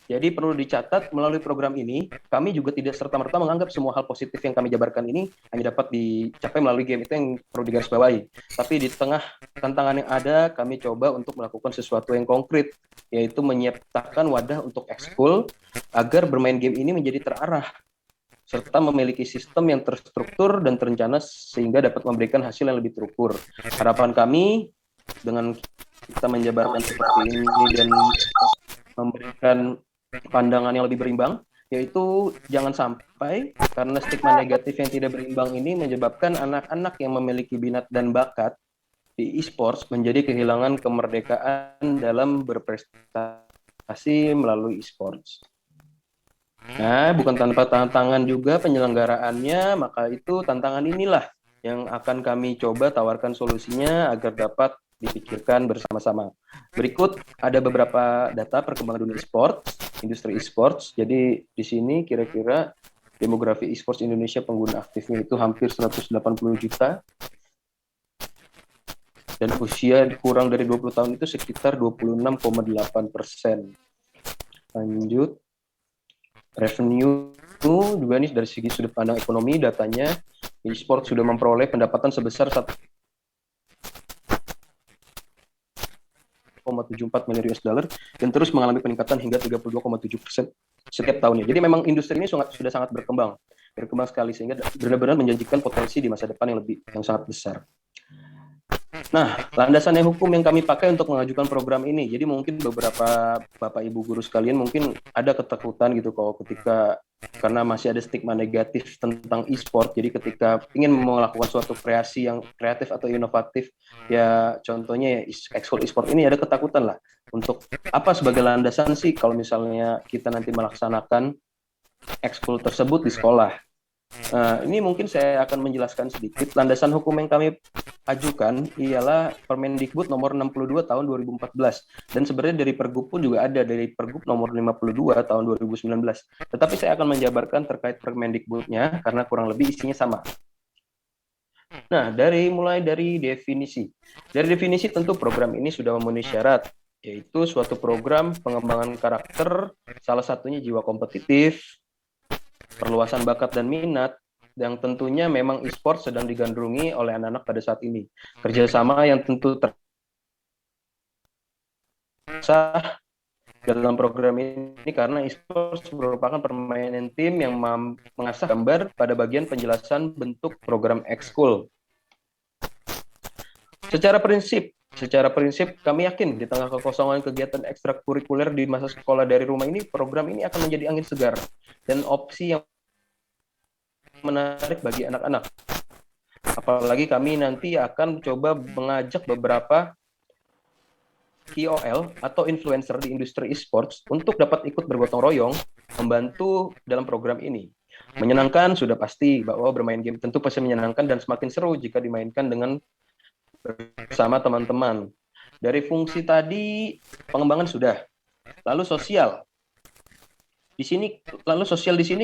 Jadi perlu dicatat melalui program ini, kami juga tidak serta-merta menganggap semua hal positif yang kami jabarkan ini hanya dapat dicapai melalui game, itu yang perlu digarisbawahi. Tapi di tengah tantangan yang ada, kami coba untuk melakukan sesuatu yang konkret, yaitu menyiptakan wadah untuk ekskul agar bermain game ini menjadi terarah, serta memiliki sistem yang terstruktur dan terencana sehingga dapat memberikan hasil yang lebih terukur. Harapan kami dengan kita menjabarkan seperti ini dan memberikan pandangan yang lebih berimbang, yaitu jangan sampai karena stigma negatif yang tidak berimbang ini menyebabkan anak-anak yang memiliki minat dan bakat di e-sports menjadi kehilangan kemerdekaan dalam berprestasi melalui e-sports. Nah, bukan tanpa tantangan juga penyelenggaraannya, maka itu tantangan inilah yang akan kami coba tawarkan solusinya agar dapat dipikirkan bersama-sama. Berikut ada beberapa data perkembangan dunia e-sports, industri e-sports. Jadi di sini kira-kira demografi e-sports Indonesia pengguna aktifnya itu hampir 180 juta. Dan usia kurang dari 20 tahun itu sekitar 26,8%. Lanjut. Revenue juga nih dari segi sudut pandang ekonomi, datanya e-sport sudah memperoleh pendapatan sebesar 1,74 miliar US dollar dan terus mengalami peningkatan hingga 32,7% setiap tahunnya. Jadi memang industri ini sudah sangat berkembang sekali sehingga benar-benar menjanjikan potensi di masa depan yang sangat besar. Nah, landasannya hukum yang kami pakai untuk mengajukan program ini. Jadi mungkin beberapa Bapak Ibu guru sekalian mungkin ada ketakutan gitu kalau karena masih ada stigma negatif tentang e-sport. Jadi ketika ingin melakukan suatu kreasi yang kreatif atau inovatif, ya contohnya ya ekskul e-sport ini ada ketakutan lah. Untuk apa sebagai landasan sih kalau misalnya kita nanti melaksanakan ekskul tersebut di sekolah. Nah, ini mungkin saya akan menjelaskan sedikit. Landasan hukum yang kami ajukan ialah Permendikbud nomor 62 tahun 2014. Dan sebenarnya dari Pergub pun juga ada, dari Pergub nomor 52 tahun 2019. Tetapi saya akan menjabarkan terkait Permendikbudnya karena kurang lebih isinya sama. Nah, mulai dari definisi. Dari definisi tentu program ini sudah memenuhi syarat, yaitu suatu program pengembangan karakter, salah satunya jiwa kompetitif, perluasan bakat dan minat, yang tentunya memang e-sport sedang digandrungi oleh anak-anak pada saat ini. Kerjasama yang tentu tersah dalam program ini karena e-sport merupakan permainan tim yang mengasah gambar pada bagian penjelasan bentuk program ekskul. Secara prinsip kami yakin di tengah kekosongan kegiatan ekstrakurikuler di masa sekolah dari rumah ini, program ini akan menjadi angin segar dan opsi yang menarik bagi anak-anak. Apalagi kami nanti akan coba mengajak beberapa KOL atau influencer di industri e-sports untuk dapat ikut bergotong royong membantu dalam program ini. Menyenangkan sudah pasti, bahwa bermain game tentu pasti menyenangkan dan semakin seru jika dimainkan dengan bersama teman-teman. Dari fungsi tadi pengembangan sudah. Lalu sosial. Di sini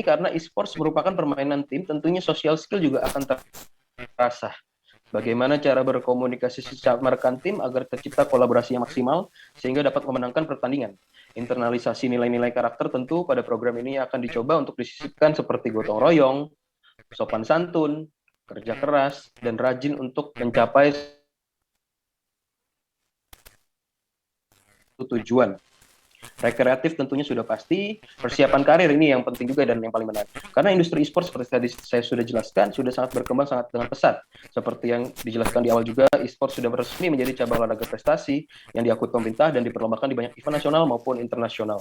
karena e-sports merupakan permainan tim, tentunya social skill juga akan terasa. Bagaimana cara berkomunikasi secara merekan tim agar tercipta kolaborasi yang maksimal sehingga dapat memenangkan pertandingan. Internalisasi nilai-nilai karakter tentu pada program ini akan dicoba untuk disisipkan seperti gotong royong, sopan santun, kerja keras, dan rajin untuk mencapai tujuan. Rekreatif tentunya sudah pasti, persiapan karir ini yang penting juga dan yang paling menarik. Karena industri e-sport seperti tadi saya sudah jelaskan, sudah sangat berkembang sangat dengan pesat. Seperti yang dijelaskan di awal juga, e-sport sudah resmi menjadi cabang olahraga prestasi yang diakui pemerintah dan diperlombakan di banyak event nasional maupun internasional.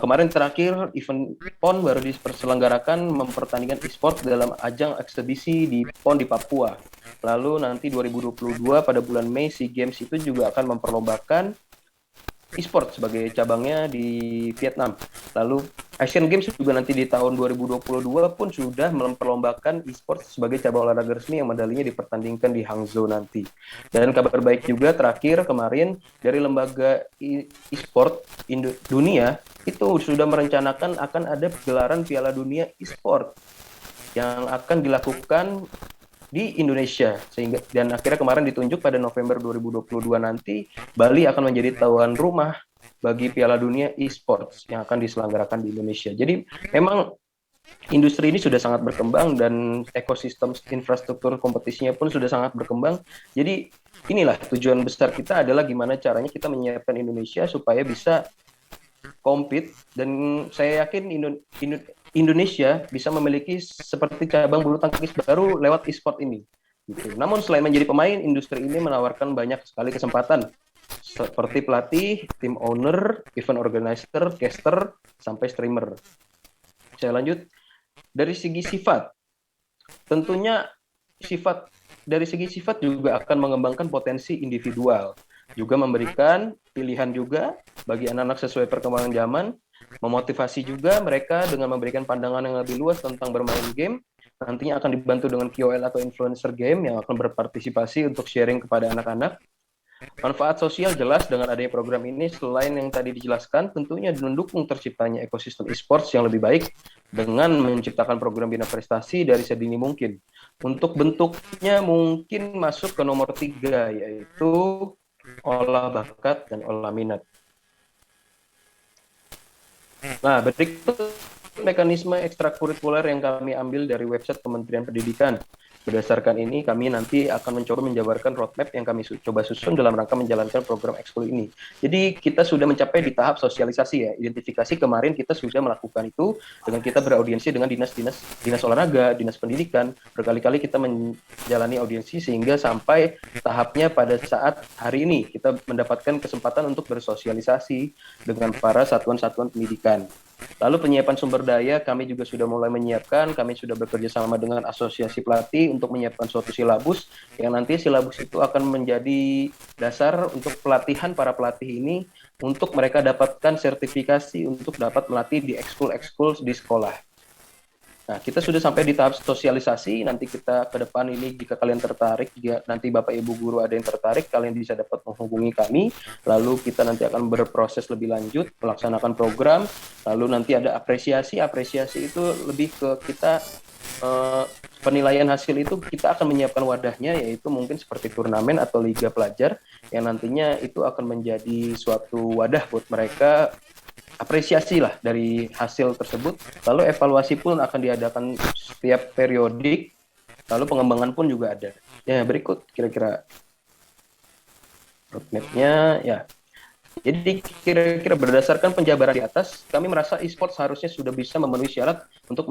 Kemarin terakhir, event PON baru diperselenggarakan mempertandingkan e-sport dalam ajang eksebisi di PON di Papua. Lalu nanti 2022 pada bulan Mei, SEA Games itu juga akan memperlombakan e-sport sebagai cabangnya di Vietnam. Lalu Asian Games juga nanti di tahun 2022 pun sudah memperlombakan e-sport sebagai cabang olahraga resmi yang medalinya dipertandingkan di Hangzhou nanti. Dan kabar baik juga terakhir kemarin dari lembaga e-sport dunia itu sudah merencanakan akan ada gelaran Piala Dunia e-sport yang akan dilakukan di Indonesia, sehingga dan akhirnya kemarin ditunjuk pada November 2022 nanti Bali akan menjadi tuan rumah bagi Piala Dunia e-sports yang akan diselenggarakan di Indonesia. Jadi memang industri ini sudah sangat berkembang dan ekosistem infrastruktur kompetisinya pun sudah sangat berkembang. Jadi inilah tujuan besar kita adalah gimana caranya kita menyiapkan Indonesia supaya bisa compete, dan saya yakin Indonesia bisa memiliki seperti cabang bulu tangkis baru lewat e-sport ini. Gitu. Namun selain menjadi pemain, industri ini menawarkan banyak sekali kesempatan seperti pelatih, tim owner, event organizer, caster, sampai streamer. Saya lanjut dari segi sifat. Tentunya dari segi sifat juga akan mengembangkan potensi individual, juga memberikan pilihan juga bagi anak-anak sesuai perkembangan zaman, memotivasi juga mereka dengan memberikan pandangan yang lebih luas tentang bermain game. Nantinya akan dibantu dengan KOL atau influencer game yang akan berpartisipasi untuk sharing kepada anak-anak. Manfaat sosial jelas dengan adanya program ini selain yang tadi dijelaskan, tentunya mendukung terciptanya ekosistem e-sports yang lebih baik dengan menciptakan program bina prestasi dari sedini mungkin. Untuk bentuknya mungkin masuk ke nomor 3, yaitu olah bakat dan olah minat. Nah, berikut mekanisme ekstrakurikuler yang kami ambil dari website Kementerian Pendidikan. Berdasarkan ini, kami nanti akan mencoba menjabarkan roadmap yang kami coba susun dalam rangka menjalankan program ekskul ini. Jadi kita sudah mencapai di tahap sosialisasi ya, identifikasi kemarin kita sudah melakukan itu dengan kita beraudiensi dengan dinas olahraga, dinas pendidikan, berkali-kali kita menjalani audiensi sehingga sampai tahapnya pada saat hari ini kita mendapatkan kesempatan untuk bersosialisasi dengan para satuan-satuan pendidikan. Lalu penyiapan sumber daya kami juga sudah mulai menyiapkan, kami sudah bekerja sama dengan asosiasi pelatih untuk menyiapkan suatu silabus yang nanti silabus itu akan menjadi dasar untuk pelatihan para pelatih ini untuk mereka dapatkan sertifikasi untuk dapat melatih di ekskul-ekskul di sekolah. Nah, kita sudah sampai di tahap sosialisasi, nanti kita ke depan ini jika kalian tertarik, jika nanti Bapak Ibu Guru ada yang tertarik, kalian bisa dapat menghubungi kami, lalu kita nanti akan berproses lebih lanjut, melaksanakan program, lalu nanti ada apresiasi itu lebih ke kita, penilaian hasil itu kita akan menyiapkan wadahnya, yaitu mungkin seperti turnamen atau liga pelajar, yang nantinya itu akan menjadi suatu wadah buat mereka, apresiasi lah dari hasil tersebut, lalu evaluasi pun akan diadakan setiap periodik, lalu pengembangan pun juga ada. Ya, berikut kira-kira roadmap-nya ya. Jadi kira-kira berdasarkan penjabaran di atas, kami merasa e-sport seharusnya sudah bisa memenuhi syarat untuk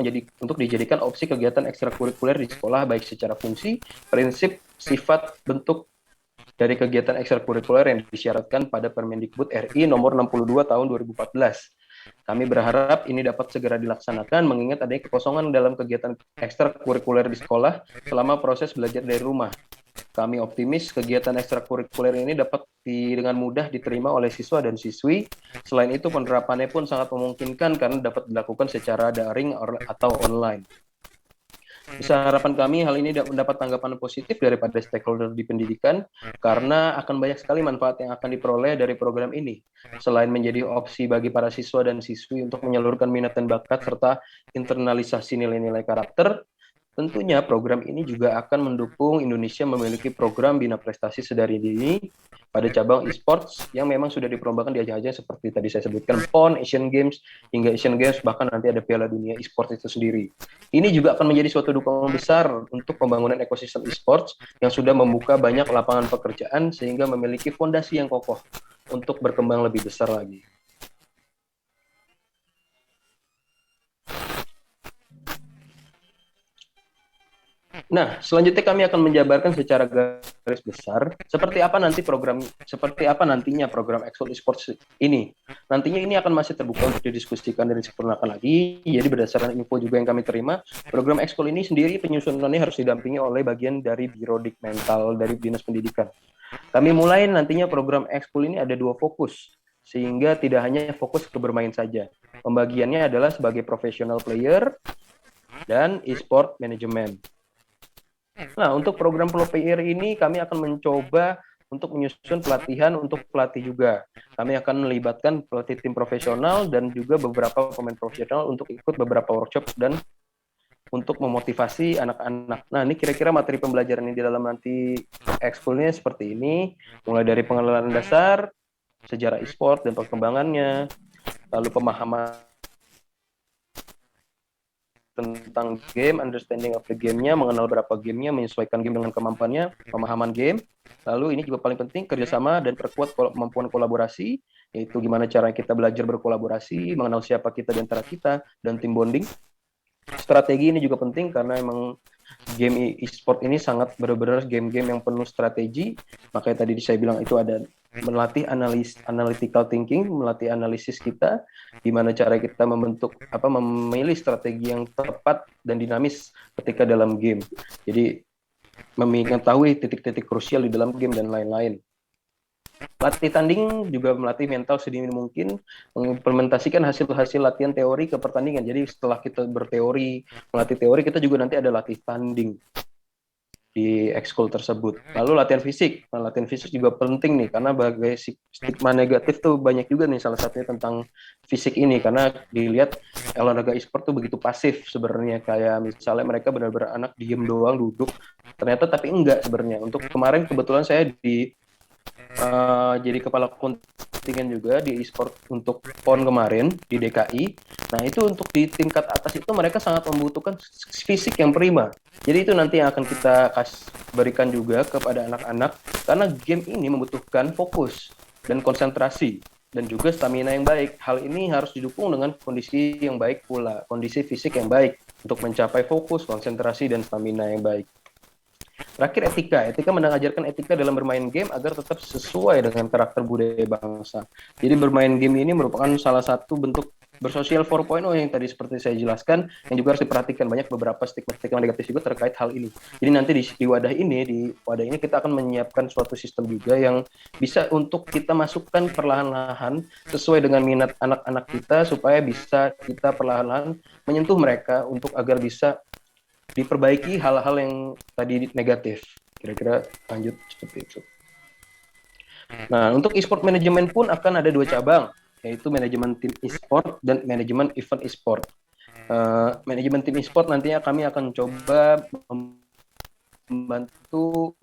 dijadikan opsi kegiatan ekstrakurikuler di sekolah baik secara fungsi, prinsip, sifat, bentuk dari kegiatan ekstrakurikuler yang disyaratkan pada Permendikbud RI nomor 62 tahun 2014. Kami berharap ini dapat segera dilaksanakan mengingat adanya kekosongan dalam kegiatan ekstrakurikuler di sekolah selama proses belajar dari rumah. Kami optimis kegiatan ekstrakurikuler ini dapat dengan mudah diterima oleh siswa dan siswi. Selain itu penerapannya pun sangat memungkinkan karena dapat dilakukan secara daring atau online. Bisa harapan kami hal ini mendapat tanggapan positif daripada stakeholder di pendidikan karena akan banyak sekali manfaat yang akan diperoleh dari program ini. Selain menjadi opsi bagi para siswa dan siswi untuk menyalurkan minat dan bakat serta internalisasi nilai-nilai karakter, tentunya program ini juga akan mendukung Indonesia memiliki program bina prestasi sedari dini pada cabang e-sports yang memang sudah diperombakan di ajang-ajang seperti tadi saya sebutkan PON, Asian Games, hingga Asian Games, bahkan nanti ada Piala Dunia e-sports itu sendiri. Ini juga akan menjadi suatu dukungan besar untuk pembangunan ekosistem e-sports yang sudah membuka banyak lapangan pekerjaan sehingga memiliki fondasi yang kokoh untuk berkembang lebih besar lagi. Nah, selanjutnya kami akan menjabarkan secara garis besar seperti apa nantinya program ekskul e-sports ini. Nantinya ini akan masih terbuka untuk didiskusikan dan disempurnakan lagi. Jadi berdasarkan info juga yang kami terima, program ekskul ini sendiri penyusunannya harus didampingi oleh bagian dari Biro Dikmental dari Dinas Pendidikan. Kami mulai nantinya program ekskul ini ada 2 fokus, sehingga tidak hanya fokus ke bermain saja. Pembagiannya adalah sebagai professional player dan e-sport management. Nah, untuk program pro player ini kami akan mencoba untuk menyusun pelatihan untuk pelatih juga. Kami akan melibatkan pelatih tim profesional dan juga beberapa pemain profesional untuk ikut beberapa workshop dan untuk memotivasi anak-anak. Nah, ini kira-kira materi pembelajaran ini di dalam nanti ekskulnya seperti ini, mulai dari pengenalan dasar, sejarah e-sport dan perkembangannya, lalu pemahaman tentang game, understanding of the game-nya, mengenal berapa game-nya, menyesuaikan game dengan kemampuannya, pemahaman game. Lalu ini juga paling penting, kerjasama dan perkuat kemampuan kolaborasi, yaitu gimana cara kita belajar berkolaborasi, mengenal siapa kita di antara kita, dan tim bonding. Strategi ini juga penting karena emang game e-sport ini sangat benar-benar game-game yang penuh strategi. Makanya tadi saya bilang itu ada melatih analytical thinking, melatih analisis kita, gimana cara kita memilih strategi yang tepat dan dinamis ketika dalam game. Jadi mengetahui titik-titik krusial di dalam game dan lain-lain. Latih tanding juga melatih mental sedini mungkin, mengimplementasikan hasil-hasil latihan teori ke pertandingan. Jadi setelah kita berteori, melatih teori, kita juga nanti ada latih tanding. di ekskul tersebut. Lalu latihan fisik. Nah, latihan fisik juga penting nih karena bagai stigma negatif tuh banyak juga nih, salah satunya tentang fisik ini, karena dilihat olahraga e-sport tuh begitu pasif sebenarnya, kayak misalnya mereka benar-benar anak diem doang duduk, ternyata tapi enggak sebenarnya. Untuk kemarin kebetulan saya jadi kepala kontingen juga di e-sport untuk PON kemarin di DKI. Nah, itu untuk di tingkat atas itu mereka sangat membutuhkan fisik yang prima. Jadi itu nanti yang akan kita berikan juga kepada anak-anak, karena game ini membutuhkan fokus dan konsentrasi dan juga stamina yang baik. Hal ini harus didukung dengan kondisi yang baik pula, kondisi fisik yang baik untuk mencapai fokus, konsentrasi, dan stamina yang baik. Terakhir, etika mengajarkan etika dalam bermain game agar tetap sesuai dengan karakter budaya bangsa. Jadi bermain game ini merupakan salah satu bentuk bersosial 4.0 yang tadi seperti saya jelaskan, yang juga harus diperhatikan. Banyak beberapa stigma negatif juga terkait hal ini. Jadi nanti di wadah ini kita akan menyiapkan suatu sistem juga yang bisa untuk kita masukkan perlahan-lahan sesuai dengan minat anak-anak kita, supaya bisa kita perlahan-lahan menyentuh mereka untuk agar bisa diperbaiki hal-hal yang tadi negatif. Kira-kira lanjut seperti itu. Nah, untuk e-sport manajemen pun akan ada 2 cabang, yaitu manajemen tim e-sport dan manajemen event e-sport. Manajemen tim e-sport nantinya kami akan coba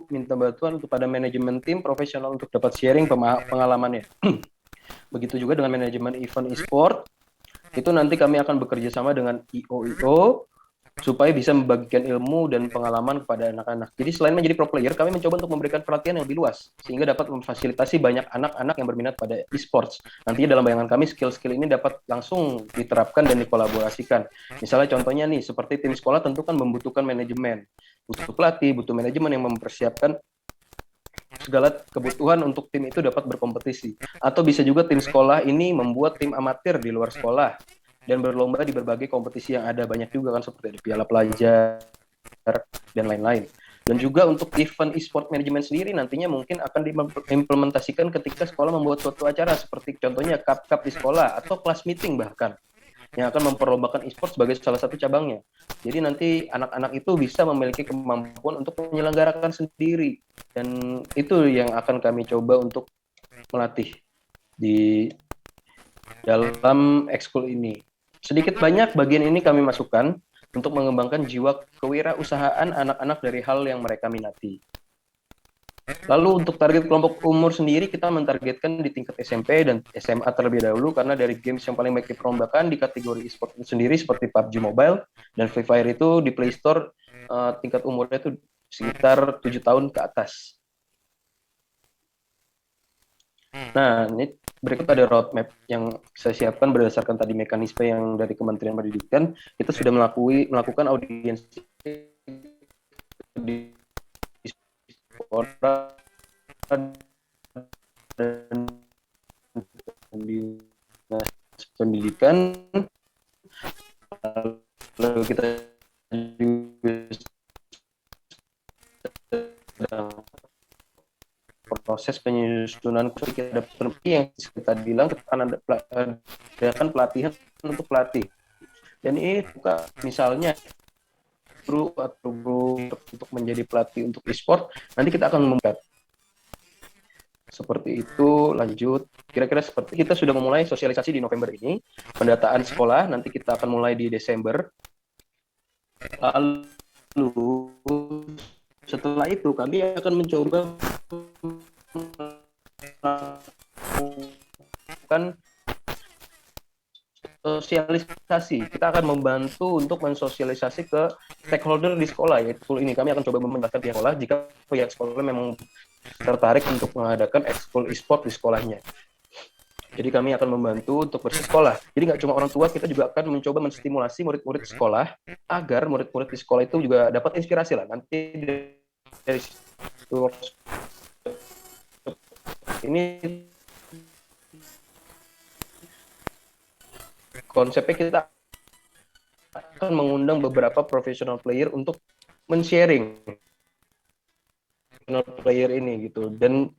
minta bantuan kepada manajemen tim profesional untuk dapat sharing pengalamannya. Begitu juga dengan manajemen event e-sport, itu nanti kami akan bekerja sama dengan IO supaya bisa membagikan ilmu dan pengalaman kepada anak-anak. Jadi selain menjadi pro player, kami mencoba untuk memberikan perhatian yang lebih luas, sehingga dapat memfasilitasi banyak anak-anak yang berminat pada e-sports. Nantinya dalam bayangan kami, skill-skill ini dapat langsung diterapkan dan dikolaborasikan. Misalnya contohnya nih, seperti tim sekolah tentu kan membutuhkan manajemen. Butuh pelatih, butuh manajemen yang mempersiapkan segala kebutuhan untuk tim itu dapat berkompetisi. Atau bisa juga tim sekolah ini membuat tim amatir di luar sekolah dan berlomba di berbagai kompetisi yang ada. Banyak juga kan, seperti ada piala pelajar dan lain-lain. Dan juga untuk event e-sport management sendiri nantinya mungkin akan diimplementasikan ketika sekolah membuat suatu acara, seperti contohnya cup di sekolah atau kelas meeting bahkan, yang akan memperlombakan e-sport sebagai salah satu cabangnya. Jadi nanti anak-anak itu bisa memiliki kemampuan untuk menyelenggarakan sendiri, dan itu yang akan kami coba untuk melatih di dalam ekskul ini. Sedikit banyak bagian ini kami masukkan untuk mengembangkan jiwa kewirausahaan anak-anak dari hal yang mereka minati. Lalu untuk target kelompok umur sendiri, kita mentargetkan di tingkat SMP dan SMA terlebih dahulu, karena dari games yang paling baik diperlombakan di kategori e-sport itu sendiri seperti PUBG Mobile dan Free Fire itu di Play Store tingkat umurnya itu sekitar 7 tahun ke atas. Nah, ini berikut ada roadmap yang saya siapkan berdasarkan tadi mekanisme yang dari Kementerian Pendidikan. Kita sudah melakukan audiensi di sekolah dan dinas pendidikan. Lalu kita juga proses penyusunan kita ada yang kita bilang kita akan ada pelatihan untuk pelatih, dan ini bukan misalnya guru atau guru untuk menjadi pelatih untuk e-sport, nanti kita akan membuat seperti itu. Lanjut, kira-kira seperti kita sudah memulai sosialisasi di November ini, pendataan sekolah nanti kita akan mulai di Desember. Lalu setelah itu kami akan mencoba melakukan sosialisasi. Kita akan membantu untuk mensosialisasi ke stakeholder di sekolah, yaitu ini kami akan coba membantu pihak sekolah jika pihak sekolah memang tertarik untuk mengadakan ekskul e-sport di sekolahnya. Jadi kami akan membantu untuk bersekolah. Jadi nggak cuma orang tua, kita juga akan mencoba menstimulasi murid-murid sekolah agar murid-murid di sekolah itu juga dapat inspirasi lah. Nanti dari ini konsepnya kita akan mengundang beberapa professional player untuk men-sharing professional player ini gitu. Dan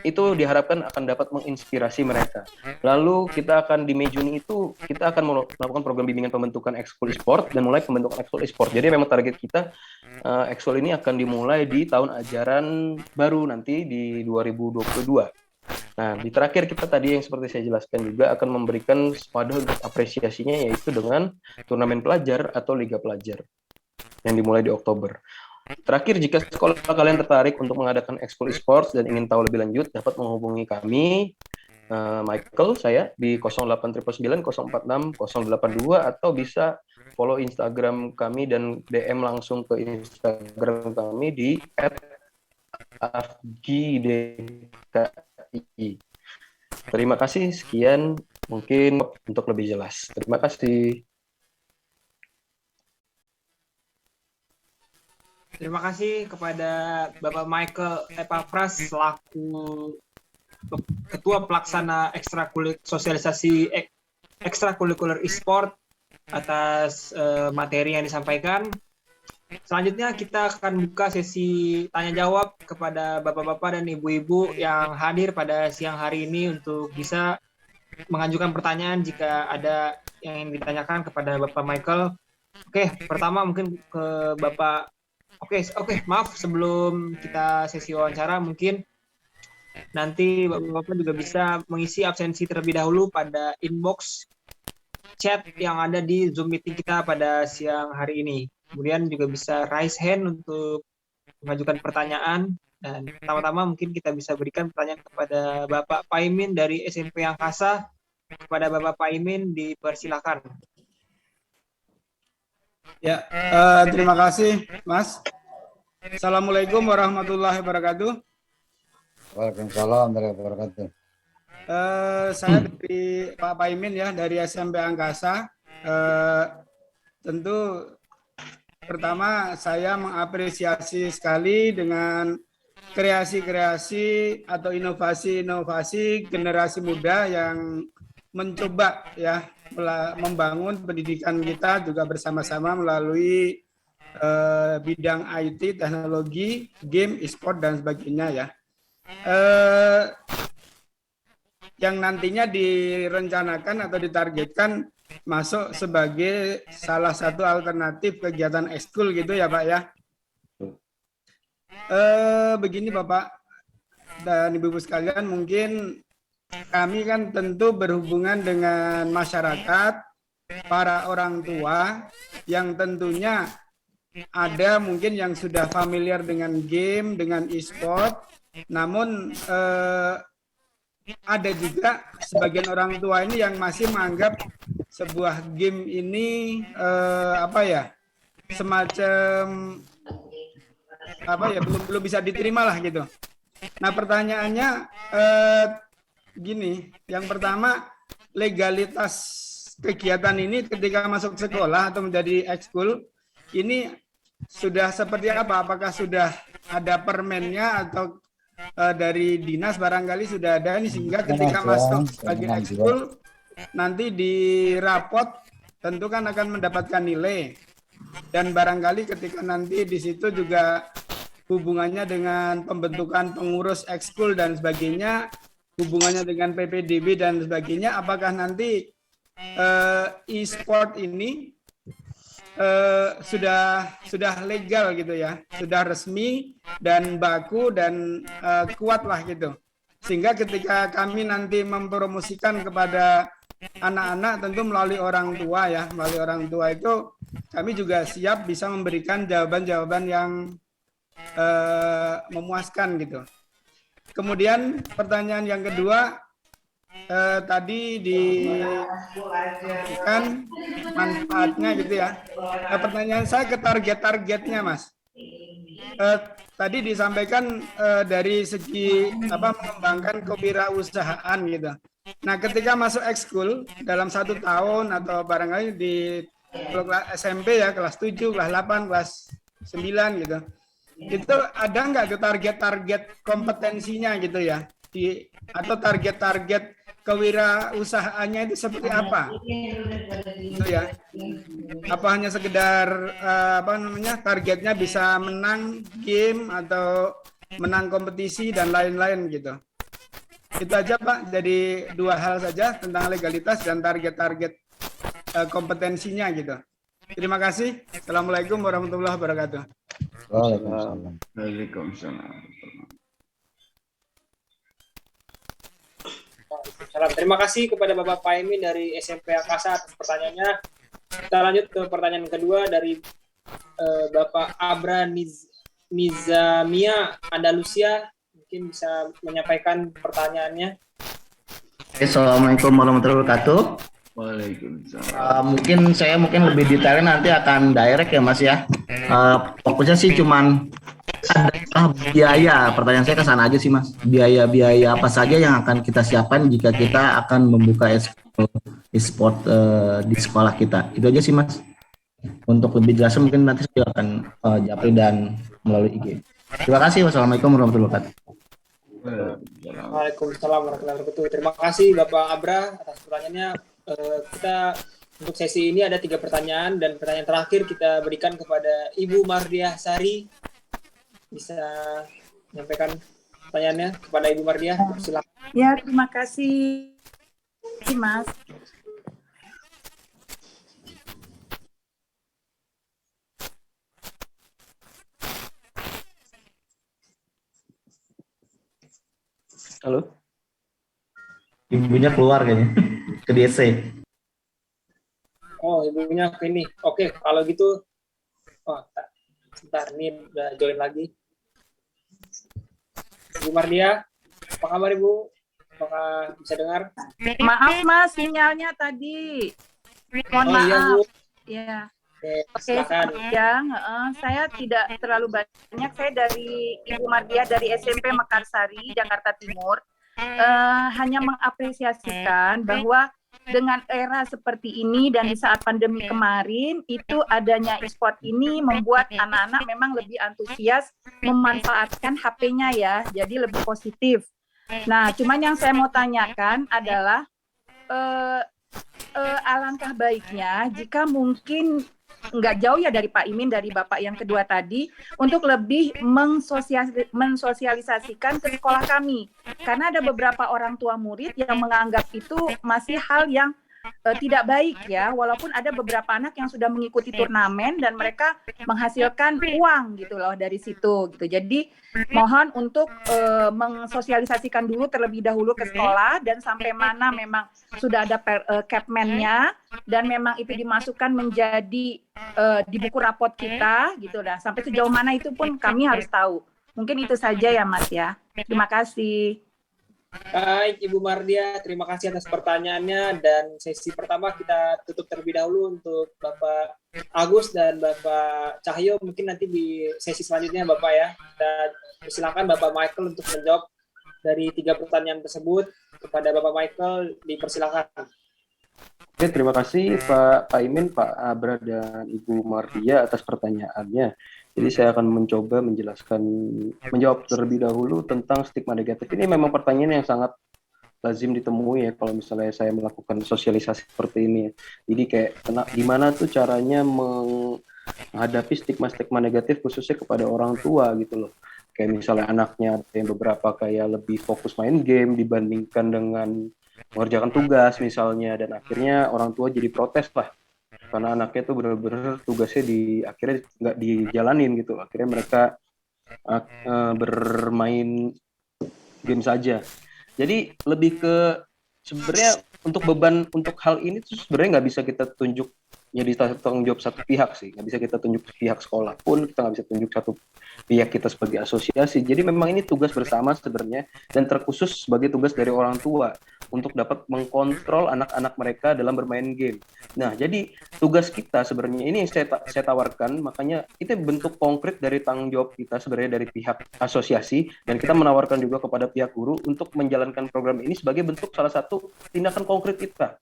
itu diharapkan akan dapat menginspirasi mereka. Lalu kita akan di Mei Juni itu kita akan melakukan program bimbingan pembentukan ekskul e-sport dan mulai pembentukan ekskul e-sport. Jadi memang target kita ekskul ini akan dimulai di tahun ajaran baru nanti di 2022. Nah, di terakhir kita tadi yang seperti saya jelaskan juga akan memberikan wadah untuk apresiasinya yaitu dengan turnamen pelajar atau liga pelajar yang dimulai di Oktober. Terakhir, jika sekolah kalian tertarik untuk mengadakan ekskul e-sports dan ingin tahu lebih lanjut, dapat menghubungi kami, Michael, saya di 0899 046 082 atau bisa follow Instagram kami dan DM langsung ke Instagram kami di @afgidki. Terima kasih, sekian mungkin untuk lebih jelas. Terima kasih. Terima kasih kepada Bapak Michael Epafras selaku Ketua Pelaksana ekstrakurikuler e-sport atas materi yang disampaikan. Selanjutnya kita akan buka sesi tanya jawab kepada bapak-bapak dan ibu-ibu yang hadir pada siang hari ini untuk bisa mengajukan pertanyaan jika ada yang ingin ditanyakan kepada Bapak Michael. Oke, pertama mungkin ke Bapak. Oke, maaf sebelum kita sesi wawancara mungkin nanti bapak-bapak juga bisa mengisi absensi terlebih dahulu pada inbox chat yang ada di Zoom meeting kita pada siang hari ini. Kemudian juga bisa raise hand untuk mengajukan pertanyaan. Dan pertama-tama mungkin kita bisa berikan pertanyaan kepada Bapak Paimin dari SMP Angkasa. Kepada Bapak Paimin dipersilakan. Ya, terima kasih, Mas. Assalamualaikum warahmatullahi wabarakatuh. Waalaikumsalam warahmatullahi wabarakatuh. Saya dari Pak Paimin ya, dari SMP Angkasa. Tentu pertama saya mengapresiasi sekali dengan kreasi-kreasi atau inovasi-inovasi generasi muda yang mencoba ya membangun pendidikan kita juga bersama-sama melalui bidang IT, teknologi, game, e-sport dan sebagainya ya. Yang nantinya direncanakan atau ditargetkan masuk sebagai salah satu alternatif kegiatan ekskul gitu ya Pak ya. Begini Bapak dan Ibu-ibu sekalian, mungkin kami kan tentu berhubungan dengan masyarakat, para orang tua yang tentunya ada mungkin yang sudah familiar dengan game, dengan e-sport, namun ada juga sebagian orang tua ini yang masih menganggap sebuah game ini semacam belum bisa diterima lah gitu. Nah pertanyaannya gini, yang pertama legalitas kegiatan ini ketika masuk sekolah atau menjadi ekskul ini sudah seperti apa? Apakah sudah ada permennya atau dari dinas barangkali sudah ada ini sehingga ketika masuk sebagai ekskul nanti di rapot tentu kan akan mendapatkan nilai dan barangkali ketika nanti di situ juga hubungannya dengan pembentukan pengurus ekskul dan sebagainya, hubungannya dengan PPDB dan sebagainya, apakah nanti e-sport ini sudah legal gitu ya, sudah resmi dan baku dan kuat lah gitu, sehingga ketika kami nanti mempromosikan kepada anak-anak tentu melalui orang tua ya, melalui orang tua itu kami juga siap bisa memberikan jawaban-jawaban yang memuaskan gitu. Kemudian pertanyaan yang kedua, tadi diberikan manfaatnya gitu ya. Pertanyaan saya ke target-targetnya Mas. Tadi disampaikan dari segi mengembangkan kewirausahaan gitu. Nah ketika masuk ekskul dalam 1 tahun atau barangkali di SMP ya kelas 7, kelas 8, kelas 9 gitu. Itu ada nggak tuh target-target kompetensinya gitu ya? Atau target-target kewirausahaannya itu seperti apa? Itu ya. Apa hanya sekedar targetnya bisa menang game atau menang kompetisi dan lain-lain gitu. Itu aja Pak, jadi 2 hal saja tentang legalitas dan target-target kompetensinya gitu. Terima kasih. Assalamualaikum warahmatullahi wabarakatuh. Waalaikumsalam. Waalaikumsalam. Salam. Terima kasih kepada Bapak Paimin dari SMP Akasa atas pertanyaannya. Kita lanjut ke pertanyaan kedua dari Bapak Abra Nizamia Andalusia. Mungkin bisa menyampaikan pertanyaannya. Assalamualaikum warahmatullahi wabarakatuh. Waalaikumsalam. Mungkin lebih detailnya nanti akan direct ya Mas ya. Fokusnya sih cuman ada biaya. Pertanyaan saya ke sana aja sih Mas. Biaya apa saja yang akan kita siapkan jika kita akan membuka e-sport di sekolah kita. Itu aja sih Mas. Untuk lebih jelas mungkin nanti saya akan japri dan melalui IG. Terima kasih. Wassalamualaikum warahmatullahi wabarakatuh. Waalaikumsalam warahmatullahi wabarakatuh. Terima kasih Bapak Abra atas pertanyaannya. Kita untuk sesi ini ada 3 pertanyaan dan pertanyaan terakhir kita berikan kepada Ibu Mardiah Sari. Bisa menyampaikan pertanyaannya kepada Ibu Mardiah. Silakan. Ya, terima kasih Mas. Halo? Ibunya keluar kayaknya ke DC. Oh, ibunya ke ini. Oke, kalau gitu, sebentar nih udah join lagi. Ibu Mardia, apa kabar Ibu? Apakah bisa dengar? Maaf Mas, sinyalnya tadi. Mohon maaf. Iya Bu. Ya. Oke, silakan. Saya tidak terlalu banyak. Saya dari Ibu Mardia dari SMP Mekarsari, Jakarta Timur. Hanya mengapresiasikan bahwa dengan era seperti ini dan di saat pandemi kemarin itu adanya e-sport ini membuat anak-anak memang lebih antusias memanfaatkan HP-nya ya, jadi lebih positif. Nah, cuman yang saya mau tanyakan adalah alangkah baiknya jika mungkin nggak jauh ya dari Pak Imin, dari Bapak yang kedua tadi, untuk lebih mensosialisasikan ke sekolah kami. Karena ada beberapa orang tua murid yang menganggap itu masih hal yang tidak baik ya, walaupun ada beberapa anak yang sudah mengikuti turnamen dan mereka menghasilkan uang gitu loh dari situ gitu. Jadi mohon untuk mensosialisasikan dulu terlebih dahulu ke sekolah dan sampai mana memang sudah ada capman-nya dan memang itu dimasukkan menjadi di buku rapot kita gitu dah. Sampai sejauh mana itu pun kami harus tahu. Mungkin itu saja ya Mas ya. Terima kasih. Baik, Ibu Mardia, terima kasih atas pertanyaannya dan sesi pertama kita tutup terlebih dahulu untuk Bapak Agus dan Bapak Cahyo. Mungkin nanti di sesi selanjutnya Bapak ya. Dan silakan Bapak Michael untuk menjawab dari 3 pertanyaan tersebut. Kepada Bapak Michael, dipersilakan. Oke, terima kasih Pak Imin, Pak Abra, dan Ibu Mardia atas pertanyaannya. Jadi saya akan mencoba menjawab terlebih dahulu tentang stigma negatif. Ini memang pertanyaan yang sangat lazim ditemui ya kalau misalnya saya melakukan sosialisasi seperti ini. Jadi kayak gimana tuh caranya menghadapi stigma-stigma negatif khususnya kepada orang tua gitu loh. Kayak misalnya anaknya ada yang beberapa kayak lebih fokus main game dibandingkan dengan mengerjakan tugas misalnya, dan akhirnya orang tua jadi protes lah. Karena anaknya tuh benar-benar tugasnya akhirnya nggak dijalanin gitu. Akhirnya mereka bermain game saja. Jadi lebih ke sebenarnya untuk beban untuk hal ini tuh sebenarnya nggak bisa kita tunjuk jadi tanggung jawab satu pihak sih. Nggak bisa kita tunjuk pihak sekolah pun, kita nggak bisa tunjuk satu pihak kita sebagai asosiasi. Jadi memang ini tugas bersama sebenarnya dan terkhusus sebagai tugas dari orang tua untuk dapat mengkontrol anak-anak mereka dalam bermain game. Nah, jadi tugas kita sebenarnya ini yang saya tawarkan, makanya itu bentuk konkret dari tanggung jawab kita sebenarnya dari pihak asosiasi, dan kita menawarkan juga kepada pihak guru untuk menjalankan program ini sebagai bentuk salah satu tindakan konkret kita.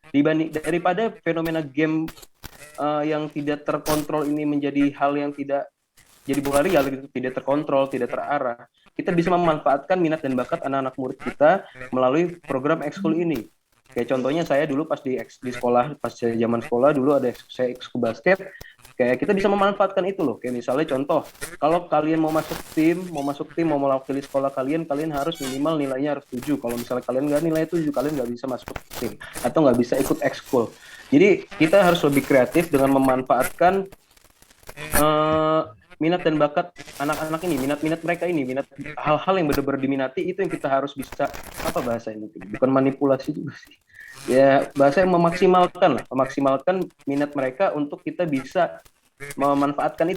Daripada fenomena game yang tidak terkontrol ini menjadi hal yang tidak jadi bukan real gitu, tidak terkontrol, tidak terarah. Kita bisa memanfaatkan minat dan bakat anak-anak murid kita melalui program ekskul ini. Kayak contohnya saya dulu pas di sekolah, pas zaman sekolah dulu ada saya ekskul basket. kayak kita bisa memanfaatkan itu loh. Kayak misalnya contoh, kalau kalian mau masuk tim, mau mewakili sekolah kalian harus minimal nilainya harus 7. Kalau misalnya kalian nggak nilai 7, kalian nggak bisa masuk tim atau nggak bisa ikut ekskul. Jadi kita harus lebih kreatif dengan memanfaatkan minat dan bakat anak-anak ini, minat mereka ini, minat hal-hal yang benar-benar diminati, itu yang kita harus bisa, apa bahasanya mungkin, bukan manipulasi juga sih. Ya, bahasa yang memaksimalkan minat mereka untuk kita bisa memanfaatkan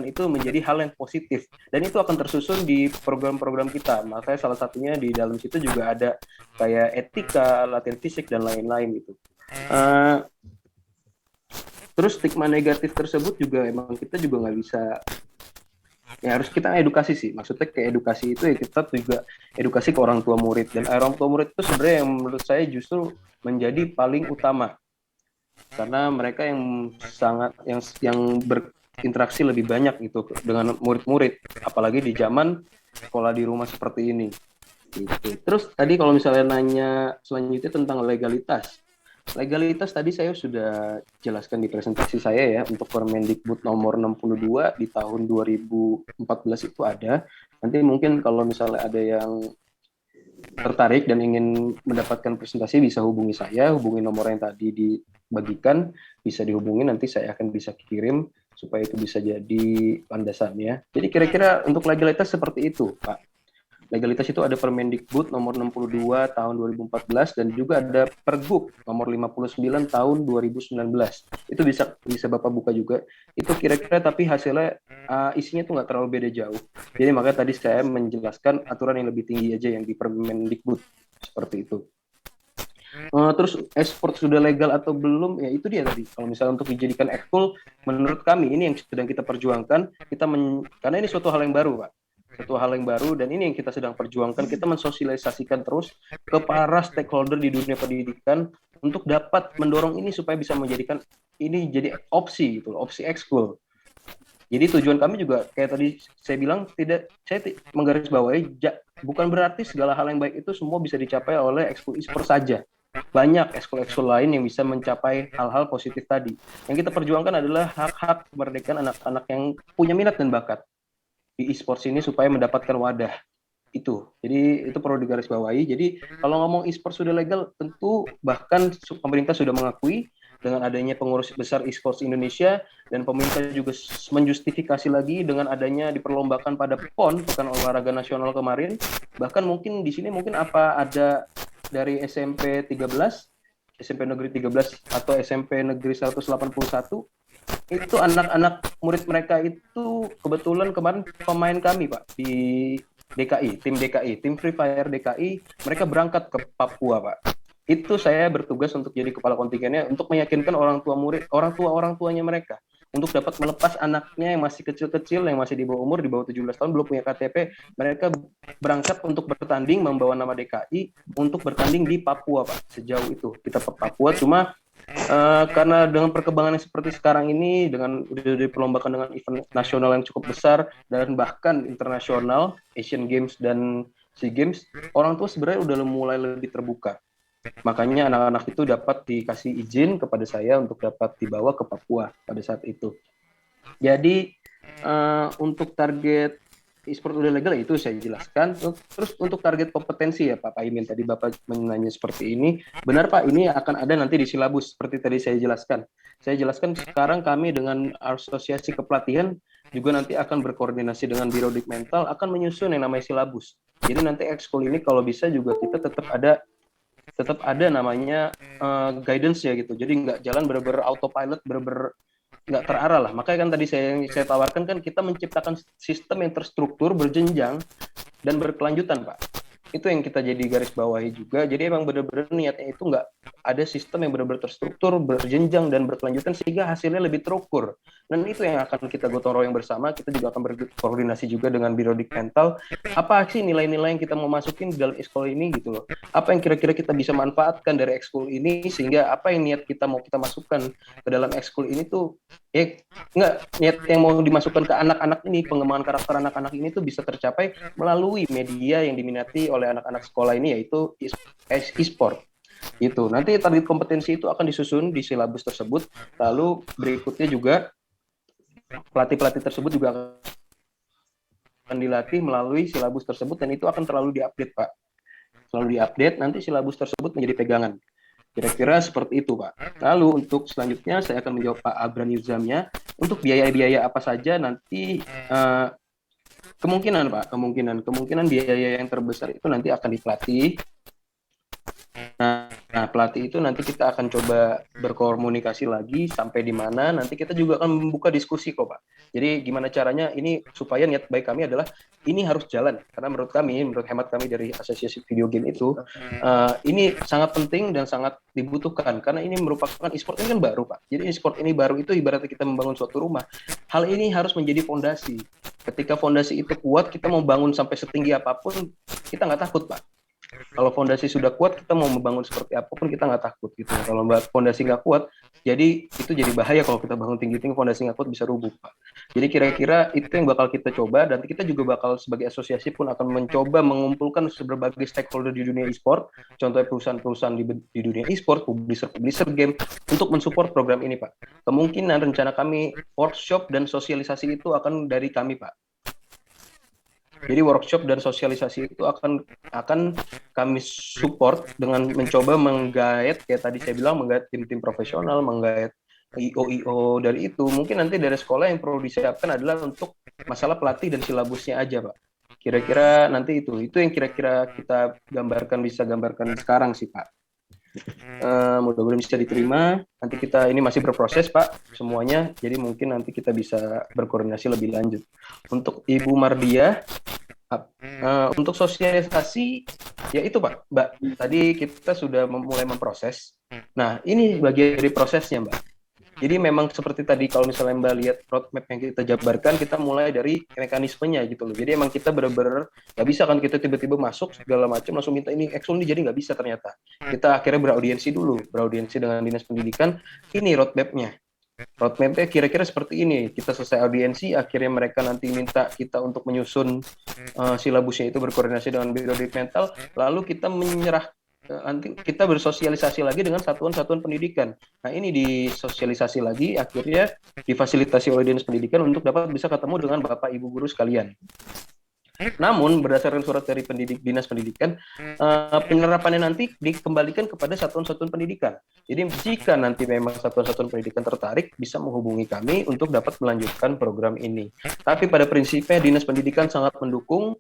itu menjadi hal yang positif, dan itu akan tersusun di program-program kita. Makanya salah satunya di dalam situ juga ada kayak etika, latihan fisik dan lain-lain gitu. Terus stigma negatif tersebut juga emang kita juga nggak bisa, ya harus kita edukasi sih. Maksudnya kayak edukasi itu ya kita juga edukasi ke orang tua murid, dan orang tua murid itu sebenarnya yang menurut saya justru menjadi paling utama, karena mereka yang sangat yang berinteraksi lebih banyak gitu dengan murid-murid, apalagi di zaman sekolah di rumah seperti ini gitu. Terus tadi kalau misalnya nanya selanjutnya tentang legalitas tadi saya sudah jelaskan di presentasi saya ya, untuk Permendikbud nomor 62 di tahun 2014 itu ada. Nanti mungkin kalau misalnya ada yang tertarik dan ingin mendapatkan presentasi bisa hubungi saya, hubungi nomor yang tadi dibagikan, bisa dihubungi, nanti saya akan bisa kirim supaya itu bisa jadi landasannya. Jadi kira-kira untuk legalitas seperti itu, Pak. Legalitas itu ada Permendikbud nomor 62 tahun 2014 dan juga ada Pergub nomor 59 tahun 2019. Itu bisa Bapak buka juga. Itu kira-kira tapi hasilnya isinya tuh nggak terlalu beda jauh. Jadi makanya tadi saya menjelaskan aturan yang lebih tinggi aja yang di Permendikbud seperti itu. Terus ekspor sudah legal atau belum? Ya itu dia tadi. Kalau misalnya untuk dijadikan ekskul, menurut kami ini yang sedang kita perjuangkan. Karena ini suatu hal yang baru, Pak. Dan ini yang kita sedang perjuangkan. Kita mensosialisasikan terus ke para stakeholder di dunia pendidikan untuk dapat mendorong ini supaya bisa menjadikan ini jadi opsi gitu, opsi ekskul. Jadi tujuan kami juga kayak tadi saya bilang, saya menggarisbawahi bukan berarti segala hal yang baik itu semua bisa dicapai oleh ekskul e-sport saja. Banyak ekskul-ekskul lain yang bisa mencapai hal-hal positif tadi. Yang kita perjuangkan adalah hak-hak kemerdekaan anak-anak yang punya minat dan bakat di e-sports ini supaya mendapatkan wadah itu. Jadi itu perlu digarisbawahi. Jadi kalau ngomong e-sports sudah legal, tentu bahkan pemerintah sudah mengakui dengan adanya pengurus besar e-sports Indonesia, dan pemerintah juga menjustifikasi lagi dengan adanya diperlombakan pada PON, Pekan Olahraga Nasional kemarin. Bahkan mungkin di sini mungkin apa ada dari SMP 13, SMP Negeri 13 atau SMP Negeri 181, itu anak-anak murid mereka itu kebetulan kemarin pemain kami, Pak, di DKI, tim Free Fire DKI, mereka berangkat ke Papua, Pak. Itu saya bertugas untuk jadi kepala kontingennya untuk meyakinkan orang tuanya mereka untuk dapat melepas anaknya yang masih kecil-kecil, yang masih di bawah umur, di bawah 17 tahun, belum punya KTP. Mereka berangkat untuk bertanding membawa nama DKI untuk bertanding di Papua, Pak. Sejauh itu kita ke Papua, cuma karena dengan perkembangan yang seperti sekarang ini, dengan udah diperlombakan dengan event nasional yang cukup besar dan bahkan internasional, Asian Games dan SEA Games, orang tua sebenarnya udah mulai lebih terbuka. Makanya anak-anak itu dapat dikasih izin kepada saya untuk dapat dibawa ke Papua pada saat itu. Jadi untuk target e-sport udah legal itu saya jelaskan. Terus untuk target kompetensi ya Pak Imin, tadi Bapak menanya seperti ini. Benar Pak, ini akan ada nanti di silabus seperti tadi saya jelaskan. Saya jelaskan sekarang kami dengan asosiasi kepelatihan juga nanti akan berkoordinasi dengan Biro Dikmental akan menyusun yang namanya silabus. Jadi nanti ekskul ini kalau bisa juga kita tetap ada namanya guidance ya gitu. Jadi nggak jalan bener-bener autopilot, bener-bener nggak terarah lah. Makanya kan tadi saya tawarkan kan kita menciptakan sistem yang terstruktur, berjenjang, dan berkelanjutan, Pak. Itu yang kita jadi garis bawahi juga. Jadi emang benar-benar niatnya itu nggak ada sistem yang benar-benar terstruktur, berjenjang, dan berkelanjutan sehingga hasilnya lebih terukur. Dan itu yang akan kita gotong royong bersama. Kita juga akan berkoordinasi juga dengan Biro Dikmental. Apa sih nilai-nilai yang kita mau masukin di dalam ekskul ini gitu loh. Apa yang kira-kira kita bisa manfaatkan dari ekskul ini sehingga apa yang niat kita mau kita masukkan ke dalam ekskul ini tuh ya nggak, niat yang mau dimasukkan ke anak-anak ini, pengembangan karakter anak-anak ini tuh bisa tercapai melalui media yang diminati oleh anak-anak sekolah ini, yaitu e-sport. Gitu. Nanti target kompetensi itu akan disusun di silabus tersebut. Lalu berikutnya juga pelatih-pelatih tersebut juga akan dilatih melalui silabus tersebut dan itu akan terlalu diupdate, Pak. Selalu diupdate, nanti silabus tersebut menjadi pegangan. Kira-kira seperti itu, Pak. Lalu untuk selanjutnya saya akan menjawab Pak Abran Yuzamnya. Untuk biaya-biaya apa saja nanti kemungkinan, Pak, kemungkinan biaya yang terbesar itu nanti akan di pelatih. Nah, pelatih itu nanti kita akan coba berkomunikasi lagi sampai di mana nanti kita juga akan membuka diskusi kok, Pak. Jadi gimana caranya ini supaya niat baik kami adalah ini harus jalan karena menurut hemat kami dari Asosiasi Video Game itu ini sangat penting dan sangat dibutuhkan karena ini merupakan e-sport ini kan baru, Pak. Jadi e-sport ini baru itu ibaratnya kita membangun suatu rumah. Hal ini harus menjadi fondasi. Ketika fondasi itu kuat, kita mau bangun sampai setinggi apapun kita nggak takut, Pak. Kalau fondasi sudah kuat, kita mau membangun seperti apapun kita nggak takut gitu. Kalau fondasi nggak kuat, jadi itu jadi bahaya kalau kita bangun tinggi-tinggi fondasi nggak kuat bisa rubuh, Pak. Jadi kira-kira itu yang bakal kita coba dan kita juga bakal sebagai asosiasi pun akan mencoba mengumpulkan berbagai stakeholder di dunia e-sport, contohnya perusahaan-perusahaan di dunia e-sport, publisher game untuk mensupport program ini, Pak. Kemungkinan rencana kami workshop dan sosialisasi itu akan dari kami, Pak. Jadi workshop dan sosialisasi itu akan kami support dengan mencoba menggait, kayak tadi saya bilang, menggait tim-tim profesional, menggait IO dari itu. Mungkin nanti dari sekolah yang perlu disiapkan adalah untuk masalah pelatih dan silabusnya aja, Pak. Kira-kira nanti itu yang kira-kira kita bisa gambarkan sekarang sih, Pak. Mudah-mudahan bisa diterima. Nanti kita ini masih berproses, Pak, semuanya. Jadi mungkin nanti kita bisa berkoordinasi lebih lanjut. Untuk Ibu Mardia, untuk sosialisasi, ya itu, Pak, Mbak. Tadi kita sudah mulai memproses. Nah, ini bagian dari prosesnya, Mbak. Jadi memang seperti tadi kalau misalnya Mbak lihat roadmap yang kita jabarkan, kita mulai dari mekanismenya gitu loh. Jadi emang kita benar-benar nggak bisa kan kita tiba-tiba masuk segala macam langsung minta ini Excel ini, jadi nggak bisa ternyata. Kita akhirnya beraudiensi dengan Dinas Pendidikan, ini roadmapnya. Roadmapnya kira-kira seperti ini. Kita selesai audiensi, akhirnya mereka nanti minta kita untuk menyusun silabusnya itu berkoordinasi dengan Biro Mental, lalu kita nanti kita bersosialisasi lagi dengan satuan-satuan pendidikan. Nah, ini disosialisasi lagi, akhirnya difasilitasi oleh Dinas Pendidikan untuk dapat bisa ketemu dengan Bapak Ibu guru sekalian. Namun, berdasarkan surat dari Dinas Pendidikan, penerapannya nanti dikembalikan kepada satuan-satuan pendidikan. Jadi, jika nanti memang satuan-satuan pendidikan tertarik, bisa menghubungi kami untuk dapat melanjutkan program ini. Tapi pada prinsipnya, Dinas Pendidikan sangat mendukung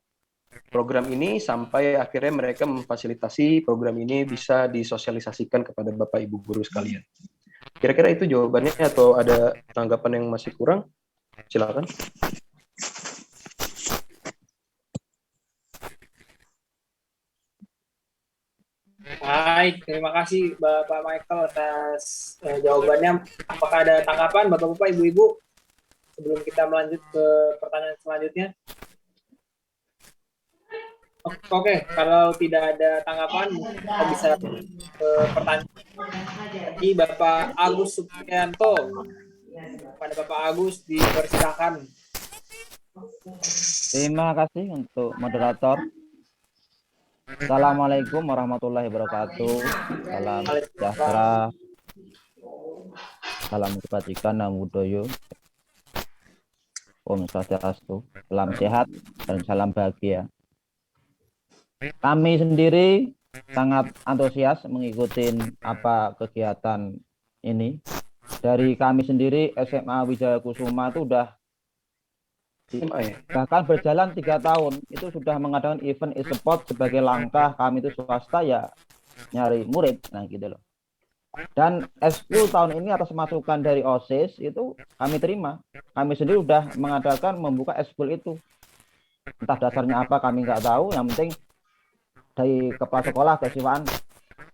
program ini sampai akhirnya mereka memfasilitasi program ini bisa disosialisasikan kepada Bapak Ibu guru sekalian. Kira-kira itu jawabannya atau ada tanggapan yang masih kurang? Silakan. Baik, terima kasih Bapak Michael atas jawabannya. Apakah ada tanggapan Bapak-Bapak, Ibu-Ibu sebelum kita melanjut ke pertanyaan selanjutnya? Oke, kalau tidak ada tanggapan, kita bisa ke pertanyaan lagi Bapak Agus Supriyanto. Pada Bapak Agus dipersilakan. Terima kasih untuk moderator. Assalamualaikum warahmatullahi wabarakatuh. Salam sejahtera, salam kebajikan, namo buddhaya, Om Swastiastu, salam sehat dan salam bahagia. Kami sendiri sangat antusias mengikuti kegiatan ini. Dari kami sendiri SMA Wijaya Kusuma itu udah bahkan berjalan 3 tahun itu sudah mengadakan event e-sport sebagai langkah kami itu swasta ya nyari murid, nah gitu loh. Dan eskul tahun ini atas masukan dari OSIS itu kami terima. Kami sendiri udah membuka eskul itu. Entah dasarnya apa kami nggak tahu, yang penting dari kepala sekolah kesiswaan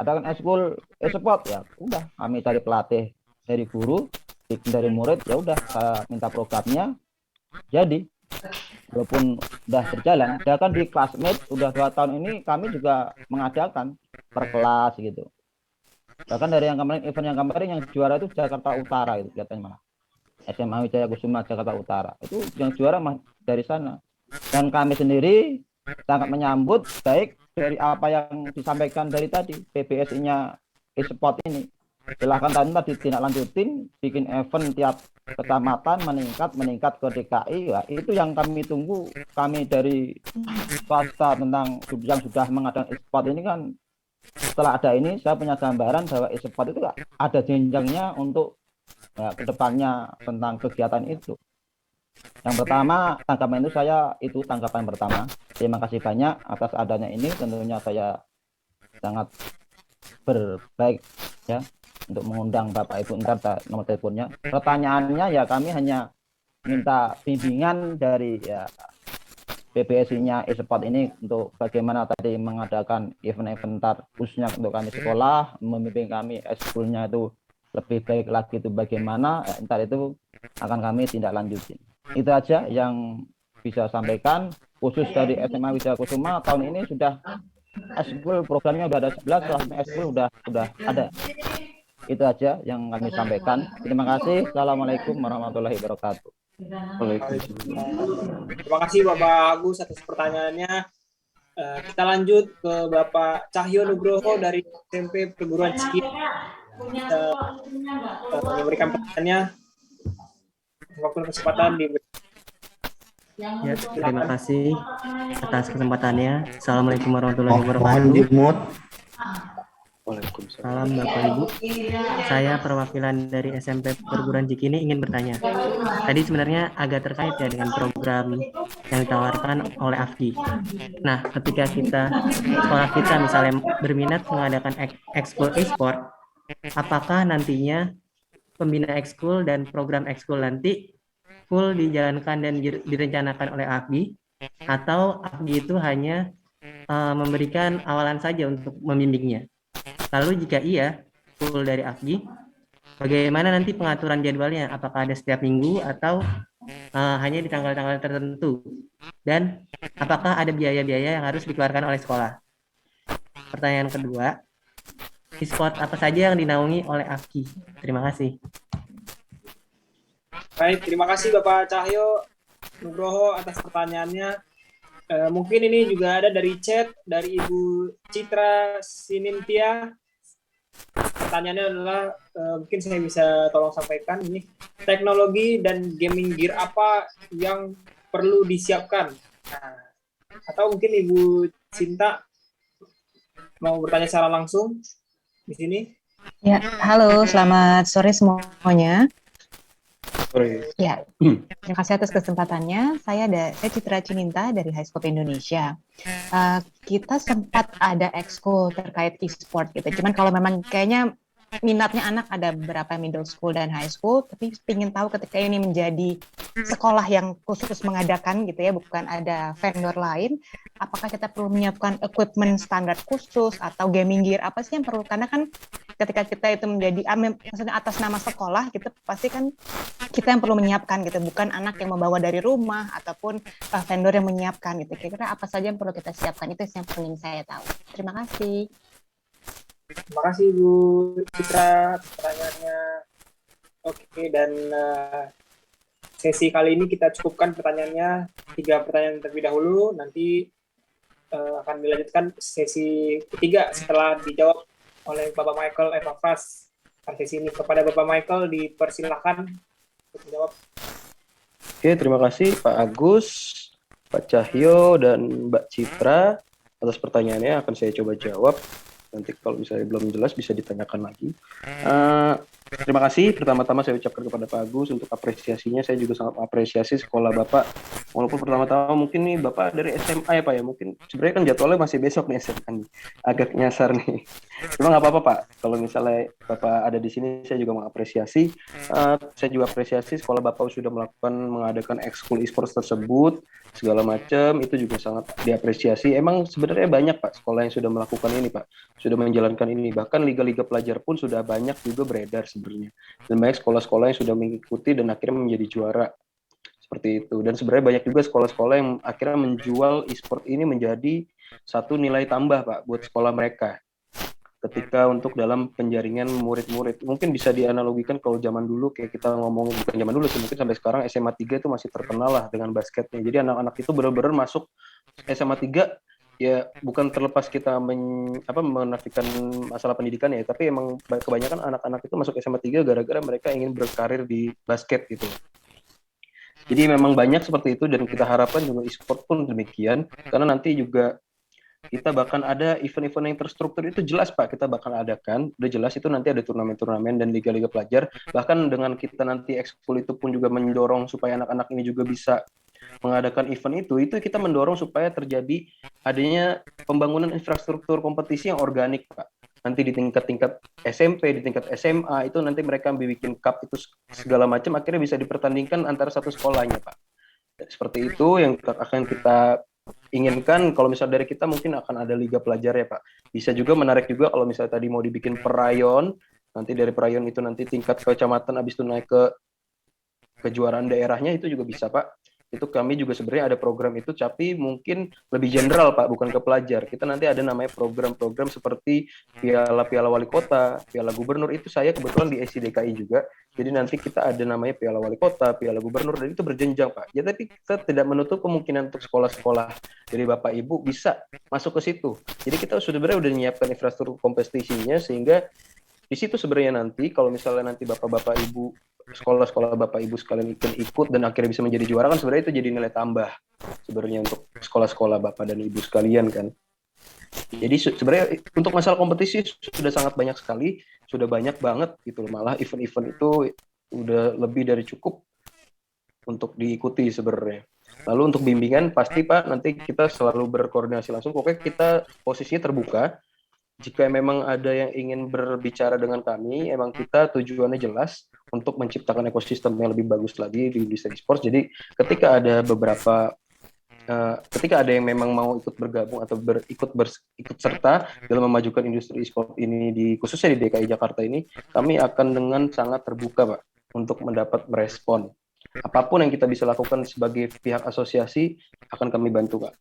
adakan eskul e-sport, ya udah kami cari pelatih dari guru, dari murid, ya udah saya minta programnya. Jadi walaupun udah berjalan, bahkan di Classmate udah 2 tahun ini kami juga mengadakan per kelas gitu. Bahkan dari event yang kemarin yang juara itu Jakarta Utara itu kelihatannya malah. SMA Wijaya Kusuma Jakarta Utara. Itu yang juara dari sana. Dan kami sendiri sangat menyambut baik dari apa yang disampaikan dari tadi PBSI-nya e-sport ini. silahkan tadi tindak lanjutin, bikin event tiap kecamatan meningkat ke DKI, ya itu yang kami tunggu. Kami dari swasta tentang yang sudah mengadakan e-sport ini kan, setelah ada ini saya punya gambaran bahwa e-sport itu ada jenjangnya untuk ya, kedepannya tentang kegiatan itu. Yang pertama, tanggapan itu tanggapan pertama. Terima kasih banyak atas adanya ini. Tentunya saya sangat berbaik ya untuk mengundang Bapak Ibu. Ntar nomor teleponnya. Pertanyaannya ya kami hanya minta bimbingan dari ya PBSI-nya e-sport ini untuk bagaimana tadi mengadakan event-event khususnya untuk kami sekolah, membimbing kami ekskulnya itu lebih baik lagi itu bagaimana, ntar itu akan kami tindak lanjutin. Itu aja yang bisa sampaikan. Khusus dari SMA Widya Kusuma tahun ini sudah ekskul programnya sudah ada 11, kelas ekskul sudah ada. Itu aja yang kami sampaikan. Terima kasih. Assalamualaikum warahmatullahi wabarakatuh. Terima kasih Bapak Agus atas pertanyaannya. Kita lanjut ke Bapak Cahyo Nugroho dari SMP Perguruan Tinggi. Memberikan pertanyaannya. Waktu kesempatan di ya, terima kasih atas kesempatannya. Assalamualaikum warahmatullahi wabarakatuh. Salam Bapak Ibu. Saya perwakilan dari SMP Perguruan Tinggi ini ingin bertanya. Tadi sebenarnya agak terkait ya dengan program yang ditawarkan oleh AFGI. Nah, ketika sekolah kita misalnya berminat mengadakan ekskul e-sport, apakah nantinya pembina ekskul dan program ekskul nanti full dijalankan dan direncanakan oleh AFGI, atau AFGI itu hanya memberikan awalan saja untuk membimbingnya? Lalu jika iya, full dari AFGI, bagaimana nanti pengaturan jadwalnya? Apakah ada setiap minggu atau hanya di tanggal-tanggal tertentu? Dan apakah ada biaya-biaya yang harus dikeluarkan oleh sekolah? Pertanyaan kedua, e-sport apa saja yang dinaungi oleh AFGI? Terima kasih. Baik, terima kasih Bapak Cahyo Nugroho atas pertanyaannya. Mungkin ini juga ada dari chat dari Ibu Citra Sinintia. Pertanyaannya adalah mungkin saya bisa tolong sampaikan ini, teknologi dan gaming gear apa yang perlu disiapkan? Nah, atau mungkin Ibu Cinta mau bertanya secara langsung di sini. Ya, halo, selamat sore semuanya. Ya, terima kasih atas kesempatannya. Saya Citra Cininta dari High Scope Indonesia. Kita sempat ada ekskul terkait e-sport gitu. Cuman kalau memang kayaknya minatnya anak ada beberapa middle school dan high school, tapi ingin tahu ketika ini menjadi sekolah yang khusus mengadakan gitu ya, bukan ada vendor lain, apakah kita perlu menyiapkan equipment standar khusus atau gaming gear apa sih yang perlu? Karena kan ketika kita itu menjadi maksudnya atas nama sekolah, kita pasti kan kita yang perlu menyiapkan gitu, bukan anak yang membawa dari rumah ataupun vendor yang menyiapkan gitu. Kira-kira apa saja yang perlu kita siapkan, itu yang ingin saya tahu. Terima kasih. Terima kasih Bu Citra pertanyaannya. Oke, dan sesi kali ini kita cukupkan pertanyaannya, 3 pertanyaan terlebih dahulu, nanti akan dilanjutkan sesi ketiga setelah dijawab oleh Bapak Michael Evafras. Sesi ini kepada Bapak Michael dipersilakan untuk menjawab. Oke, terima kasih Pak Agus, Pak Cahyo, dan Mbak Citra atas pertanyaannya. Akan saya coba jawab. Nanti kalau misalnya belum jelas bisa ditanyakan lagi. Terima kasih. Pertama-tama saya ucapkan kepada Pak Agus untuk apresiasinya. Saya juga sangat apresiasi sekolah Bapak. Walaupun pertama-tama mungkin nih Bapak dari SMA ya Pak ya. Mungkin sebenarnya kan jadwalnya masih besok nih SMA nih. Agak nyasar nih. Cuma nggak apa-apa Pak. Kalau misalnya Bapak ada di sini saya juga mengapresiasi. Saya juga apresiasi sekolah Bapak sudah mengadakan ekskul e-sports tersebut. Segala macam itu juga sangat diapresiasi. Emang sebenarnya banyak Pak sekolah yang sudah melakukan ini Pak. Sudah menjalankan ini. Bahkan liga-liga pelajar pun sudah banyak juga beredar sebenarnya. Dan banyak sekolah-sekolah yang sudah mengikuti dan akhirnya menjadi juara. Seperti itu. Dan sebenarnya banyak juga sekolah-sekolah yang akhirnya menjual e-sport ini menjadi satu nilai tambah Pak buat sekolah mereka. Ketika untuk dalam penjaringan murid-murid. Mungkin bisa dianalogikan kalau zaman dulu kayak kita ngomongin, bukan zaman dulu sih, mungkin sampai sekarang SMA 3 itu masih terkenal lah dengan basketnya. Jadi anak-anak itu benar-benar masuk SMA 3 ya bukan terlepas kita menafikan masalah pendidikan ya, tapi emang kebanyakan anak-anak itu masuk SMA 3 gara-gara mereka ingin berkarir di basket gitu. Jadi memang banyak seperti itu, dan kita harapkan juga e-sport pun demikian, karena nanti juga kita bahkan ada event-event yang terstruktur itu jelas Pak, kita bakal adakan, udah jelas itu nanti ada turnamen-turnamen dan liga-liga pelajar, bahkan dengan kita nanti ekskul itu pun juga mendorong supaya anak-anak ini juga bisa mengadakan event itu kita mendorong supaya terjadi adanya pembangunan infrastruktur kompetisi yang organik Pak. Nanti di tingkat-tingkat SMP, di tingkat SMA itu nanti mereka bikin cup itu segala macam, akhirnya bisa dipertandingkan antara satu sekolahnya Pak. Seperti itu yang akan kita inginkan. Kalau misalnya dari kita mungkin akan ada liga pelajar ya Pak. Bisa juga menarik juga kalau misalnya tadi mau dibikin per rayon, nanti dari per rayon itu nanti tingkat kecamatan habis itu naik ke kejuaraan daerahnya itu juga bisa Pak. Itu kami juga sebenarnya ada program itu, tapi mungkin lebih general Pak, bukan ke pelajar. Kita nanti ada namanya program-program seperti Piala Wali Kota, Piala Gubernur, itu saya kebetulan di SIDKI juga. Jadi nanti kita ada namanya Piala Wali Kota, Piala Gubernur, dan itu berjenjang Pak. Ya tapi kita tidak menutup kemungkinan untuk sekolah-sekolah dari Bapak Ibu bisa masuk ke situ. Jadi kita sebenarnya udah menyiapkan infrastruktur kompetisinya, sehingga di situ sebenarnya nanti kalau misalnya nanti Bapak-Bapak Ibu, sekolah-sekolah Bapak Ibu sekalian ikut dan akhirnya bisa menjadi juara, kan sebenarnya itu jadi nilai tambah sebenarnya untuk sekolah-sekolah Bapak dan Ibu sekalian kan. Jadi sebenarnya untuk masalah kompetisi sudah sangat banyak sekali, sudah banyak banget gitu loh. Malah event-event itu udah lebih dari cukup untuk diikuti sebenarnya. Lalu untuk bimbingan pasti Pak, nanti kita selalu berkoordinasi langsung, pokoknya kita posisinya terbuka. Jika memang ada yang ingin berbicara dengan kami, emang kita tujuannya jelas untuk menciptakan ekosistem yang lebih bagus lagi di industri e-sport. Jadi ketika ada ketika ada yang memang mau ikut bergabung atau ikut serta dalam memajukan industri e-sport ini khususnya di DKI Jakarta ini, kami akan dengan sangat terbuka Pak untuk mendapat merespon. Apapun yang kita bisa lakukan sebagai pihak asosiasi akan kami bantu Pak.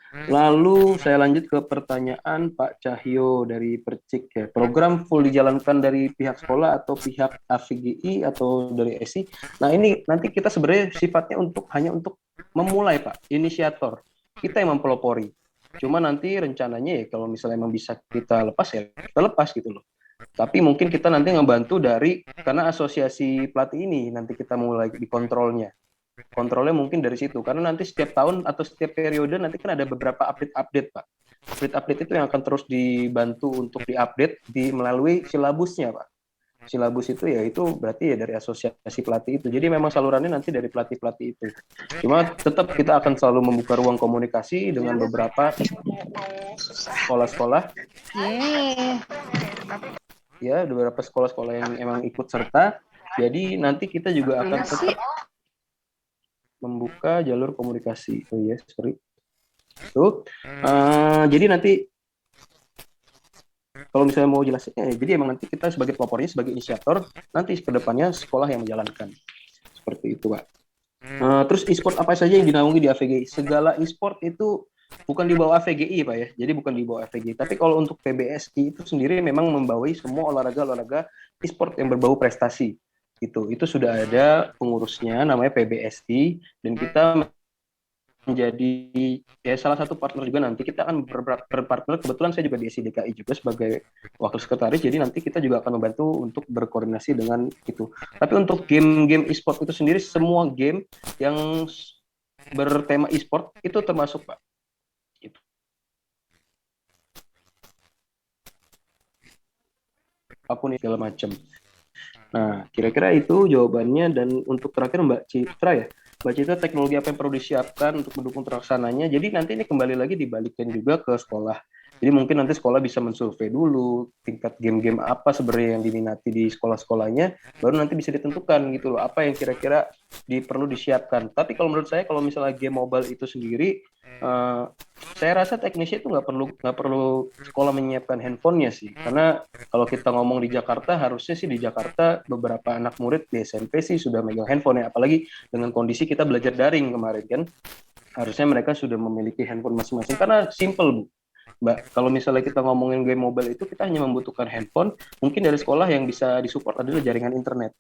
Lalu saya lanjut ke pertanyaan Pak Cahyo dari Percik ya. Program full dijalankan dari pihak sekolah atau pihak AVGI atau dari ESI. Nah ini nanti kita sebenarnya sifatnya hanya untuk memulai Pak, inisiator. Kita yang mempelopori. Cuma nanti rencananya ya kalau misalnya emang bisa kita lepas ya kita lepas gitu loh. Tapi mungkin kita nanti ngebantu karena asosiasi pelatih ini nanti kita mulai dikontrolnya. Kontrolnya mungkin dari situ, karena nanti setiap tahun atau setiap periode nanti kan ada beberapa update Pak. Update itu yang akan terus dibantu untuk diupdate melalui silabusnya Pak. Silabus itu ya itu berarti ya dari asosiasi pelatih itu. Jadi memang salurannya nanti dari pelatih-pelatih itu. Cuma tetap kita akan selalu membuka ruang komunikasi dengan beberapa sekolah-sekolah. Ya, beberapa sekolah-sekolah yang emang ikut serta. Jadi nanti kita juga akan tetap membuka jalur komunikasi. Oh iya, sorry. Tuh. Jadi nanti kalau misalnya mau jelasinnya, jadi emang nanti kita sebagai pelopornya, sebagai inisiator, nanti ke depannya sekolah yang menjalankan. Seperti itu, Pak. Terus e-sport apa saja yang dinaungi di AVGI? Segala e-sport itu bukan di bawah AVGI, Pak ya. Jadi bukan di bawah AVGI. Tapi kalau untuk PBSI itu sendiri memang membawahi semua olahraga e-sport yang berbau prestasi. Itu sudah ada pengurusnya namanya PBSI, dan kita menjadi ya salah satu partner juga. Nanti kita akan berpartner, kebetulan saya juga di SIDKI juga sebagai wakil sekretaris, jadi nanti kita juga akan membantu untuk berkoordinasi dengan itu. Tapi untuk game-game e-sport itu sendiri, semua game yang bertema e-sport itu termasuk Pak. Gitu. Apapun segala macam. Nah, kira-kira itu jawabannya. Dan untuk terakhir Mbak Citra ya. Mbak Citra, teknologi apa yang perlu disiapkan untuk mendukung terlaksananya? Jadi nanti ini kembali lagi dibalikkan juga ke sekolah. Jadi mungkin nanti sekolah bisa mensurvei dulu tingkat game-game apa sebenarnya yang diminati di sekolah-sekolahnya, baru nanti bisa ditentukan gitu loh, apa yang kira-kira perlu disiapkan. Tapi kalau menurut saya, kalau misalnya game mobile itu sendiri, saya rasa teknisnya itu nggak perlu sekolah menyiapkan handphonenya sih, karena kalau kita ngomong di Jakarta, harusnya sih di Jakarta beberapa anak murid di SMP sih sudah megang handphone ya, apalagi dengan kondisi kita belajar daring kemarin kan, harusnya mereka sudah memiliki handphone masing-masing, karena simple Bu. Mbak, kalau misalnya kita ngomongin game mobile itu kita hanya membutuhkan handphone, mungkin dari sekolah yang bisa disupport adalah jaringan internet.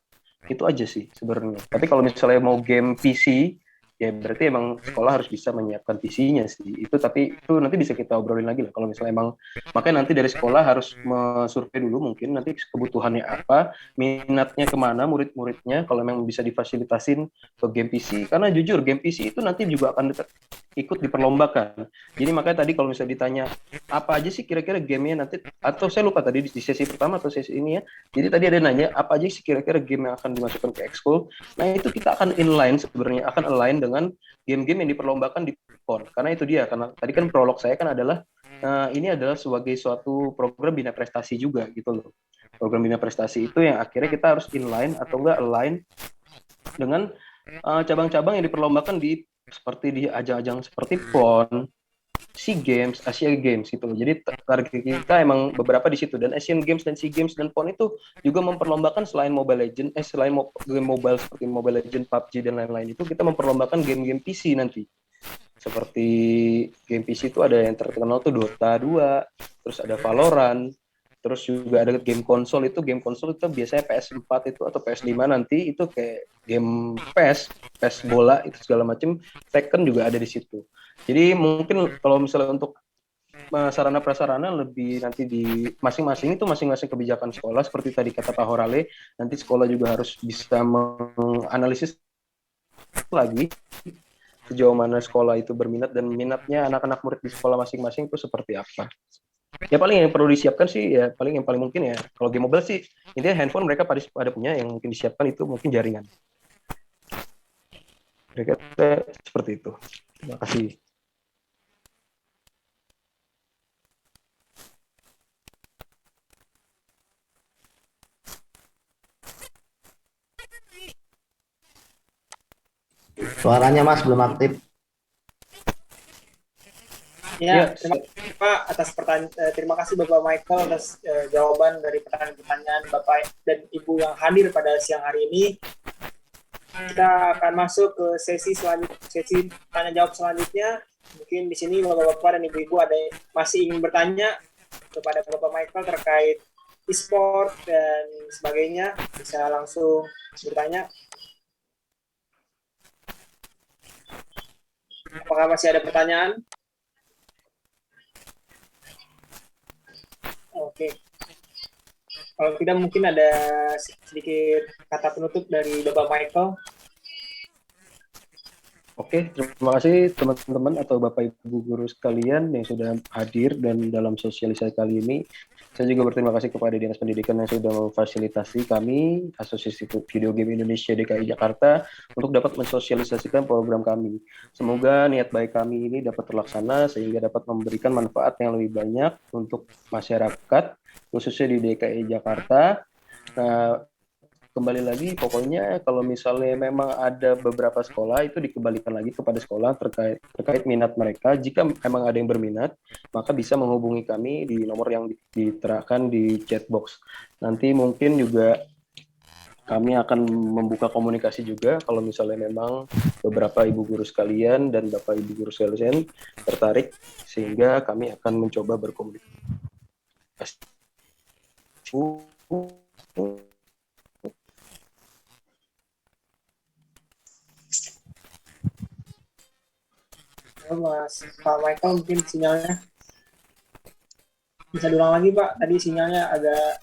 Itu aja sih sebenarnya. Tapi kalau misalnya mau game PC ya berarti emang sekolah harus bisa menyiapkan PC-nya sih. Itu tapi itu nanti bisa kita obrolin lagi lah kalau misalnya emang, makanya nanti dari sekolah harus survei dulu mungkin nanti kebutuhannya apa, minatnya kemana murid-muridnya, kalau memang bisa difasilitasin ke game PC, karena jujur game PC itu nanti juga akan ikut diperlombakan. Jadi makanya tadi kalau misalnya ditanya apa aja sih kira-kira gamenya nanti, atau saya lupa tadi di sesi pertama atau sesi ini ya, jadi tadi ada nanya apa aja sih kira-kira game yang akan dimasukkan ke ekskul. Nah itu kita akan inline sebenarnya, akan align dengan game-game yang diperlombakan di PON, karena itu dia, karena tadi kan prolog saya kan adalah ini adalah sebagai suatu program bina prestasi juga gitu loh. Program bina prestasi itu yang akhirnya kita harus inline atau enggak align dengan cabang-cabang yang diperlombakan di seperti di ajang-ajang seperti PON, SEA Games, Asia Games gitu loh. Jadi target kita emang beberapa di situ, dan Asian Games dan SEA Games dan PON itu juga memperlombakan selain Mobile Legends, selain game mobile seperti Mobile Legends, PUBG dan lain-lain, itu kita memperlombakan game-game PC nanti. Seperti game PC itu ada yang terkenal tuh Dota 2, terus ada Valorant, terus juga ada game konsol itu biasanya PS4 itu atau PS5 nanti itu kayak game PES bola itu segala macam, Tekken juga ada di situ. Jadi mungkin kalau misalnya untuk sarana prasarana lebih nanti di masing-masing kebijakan sekolah, seperti tadi kata Pak Horale, nanti sekolah juga harus bisa menganalisis lagi sejauh mana sekolah itu berminat dan minatnya anak-anak murid di sekolah masing-masing itu seperti apa. Ya paling yang perlu disiapkan sih ya paling mungkin ya kalau game mobile sih intinya handphone mereka pada punya, yang mungkin disiapkan itu mungkin jaringan. Mereka seperti itu. Terima kasih. Suaranya Mas belum aktif. Ya, terima kasih Pak atas pertanyaan. Terima kasih Bapak Michael atas jawaban dari pertanyaan-pertanyaan Bapak dan Ibu yang hadir pada siang hari ini. Kita akan masuk ke sesi tanya jawab selanjutnya. Mungkin di sini Bapak-bapak dan Ibu-ibu ada yang masih ingin bertanya kepada Bapak Michael terkait e-sport dan sebagainya, bisa langsung bertanya. Apakah masih ada pertanyaan? Oke. Kalau tidak mungkin ada sedikit kata penutup dari Bapak Michael. Oke, terima kasih teman-teman atau Bapak Ibu guru sekalian yang sudah hadir dan dalam sosialisasi kali ini. Saya juga berterima kasih kepada Dinas Pendidikan yang sudah memfasilitasi kami, Asosiasi Video Game Indonesia DKI Jakarta, untuk dapat mensosialisasikan program kami. Semoga niat baik kami ini dapat terlaksana sehingga dapat memberikan manfaat yang lebih banyak untuk masyarakat, khususnya di DKI Jakarta. Nah, kembali lagi, pokoknya kalau misalnya memang ada beberapa sekolah itu dikembalikan lagi kepada sekolah terkait minat mereka. Jika memang ada yang berminat, maka bisa menghubungi kami di nomor yang diterapkan di chat box. Nanti mungkin juga kami akan membuka komunikasi juga kalau misalnya memang beberapa ibu guru sekalian dan bapak ibu guru sekalian tertarik, sehingga kami akan mencoba berkomunikasi. Mas Pak Michael mungkin sinyalnya bisa diulang lagi Pak, tadi sinyalnya agak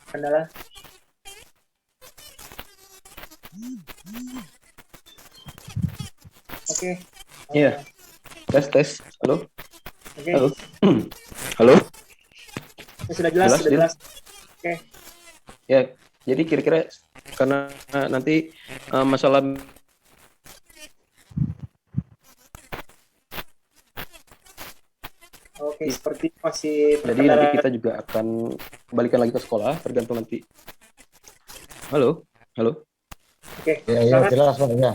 kendala. Oke. Iya. Tes. Halo. Oke. Halo. Halo. Sudah jelas. Oke. Ya, jadi kira-kira karena nanti masalah Oke, seperti masih jadi nanti kita juga akan kembalikan lagi ke sekolah, tergantung nanti. Halo. Oke. Ya, jelas Pak ya.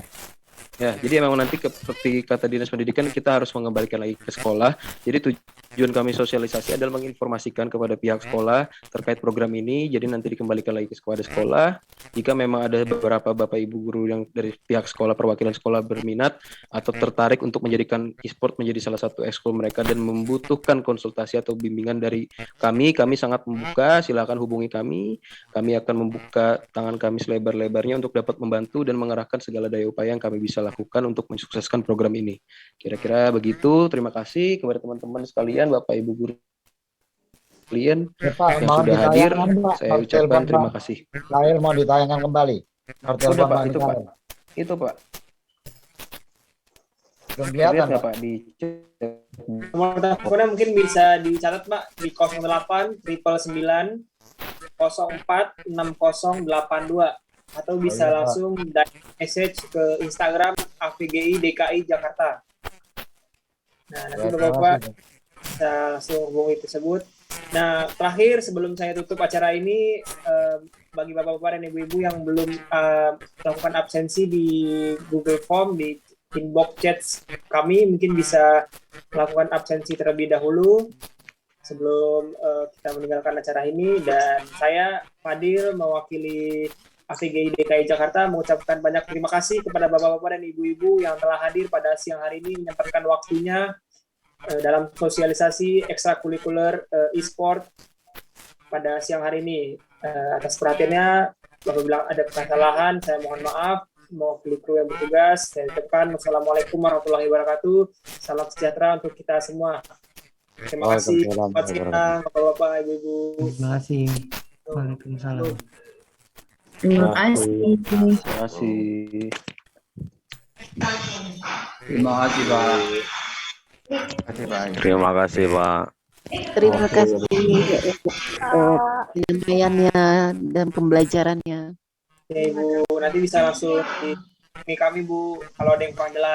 Ya, jadi memang nanti seperti kata Dinas Pendidikan kita harus mengembalikan lagi ke sekolah. Jadi Tujuan kami sosialisasi adalah menginformasikan kepada pihak sekolah terkait program ini, jadi nanti dikembalikan lagi kepada sekolah. Jika memang ada beberapa Bapak Ibu guru yang dari pihak sekolah, perwakilan sekolah berminat atau tertarik untuk menjadikan e-sport menjadi salah satu ekskul mereka dan membutuhkan konsultasi atau bimbingan dari kami sangat membuka, silakan hubungi kami. Kami akan membuka tangan kami selebar-lebarnya untuk dapat membantu dan mengerahkan segala daya upaya yang kami bisa lakukan untuk mensukseskan program ini. Kira-kira begitu. Terima kasih kepada teman-teman sekalian, Bapak Ibu guru sekalian Pak, yang mohon sudah hadir. ditayangkan, Pak. Saya ucapkan terima kasih. Lahir mau ditayangkan kembali. Udah Pak, itu Pak. Itu Pak. Belum kelihatan, Lihat nggak Pak? Pak di Nomor teleponnya mungkin bisa dicatat Pak di 08 999 04 6082 atau bisa Oh, iya, Pak. langsung direct message ke Instagram AVGI DKI Jakarta. Nah, nanti Ya, terima Bapak-Bapak kasih. bisa langsung hubungi tersebut. Nah, terakhir sebelum saya tutup acara ini, bagi Bapak-Bapak dan Ibu-Ibu yang belum melakukan absensi di Google Form, di inbox chat kami, mungkin bisa melakukan absensi terlebih dahulu sebelum kita meninggalkan acara ini. Dan saya, Fadil, mewakili AVGI DKI Jakarta mengucapkan banyak terima kasih kepada Bapak-Bapak dan Ibu-Ibu yang telah hadir pada siang hari ini, menyempatkan waktunya dalam sosialisasi ekstrakurikuler e-sport pada siang hari ini. Atas perhatiannya, apabila ada kesalahan, saya mohon maaf. Mewakili kru yang bertugas, saya ucapkan wassalamualaikum warahmatullahi wabarakatuh. Salam sejahtera untuk kita semua. Terima kasih. Selamat siang, Bapak-Bapak, Ibu-Ibu. Terima kasih. Waalaikumsalam. Terima kasih. Terima kasih. Terima kasih, Pak. Terima kasih, Pak. Terima kasih penyampaiannya dan pembelajarannya. Ya, Ibu, nanti bisa langsung di kami, Bu, kalau ada yang kurang jelas.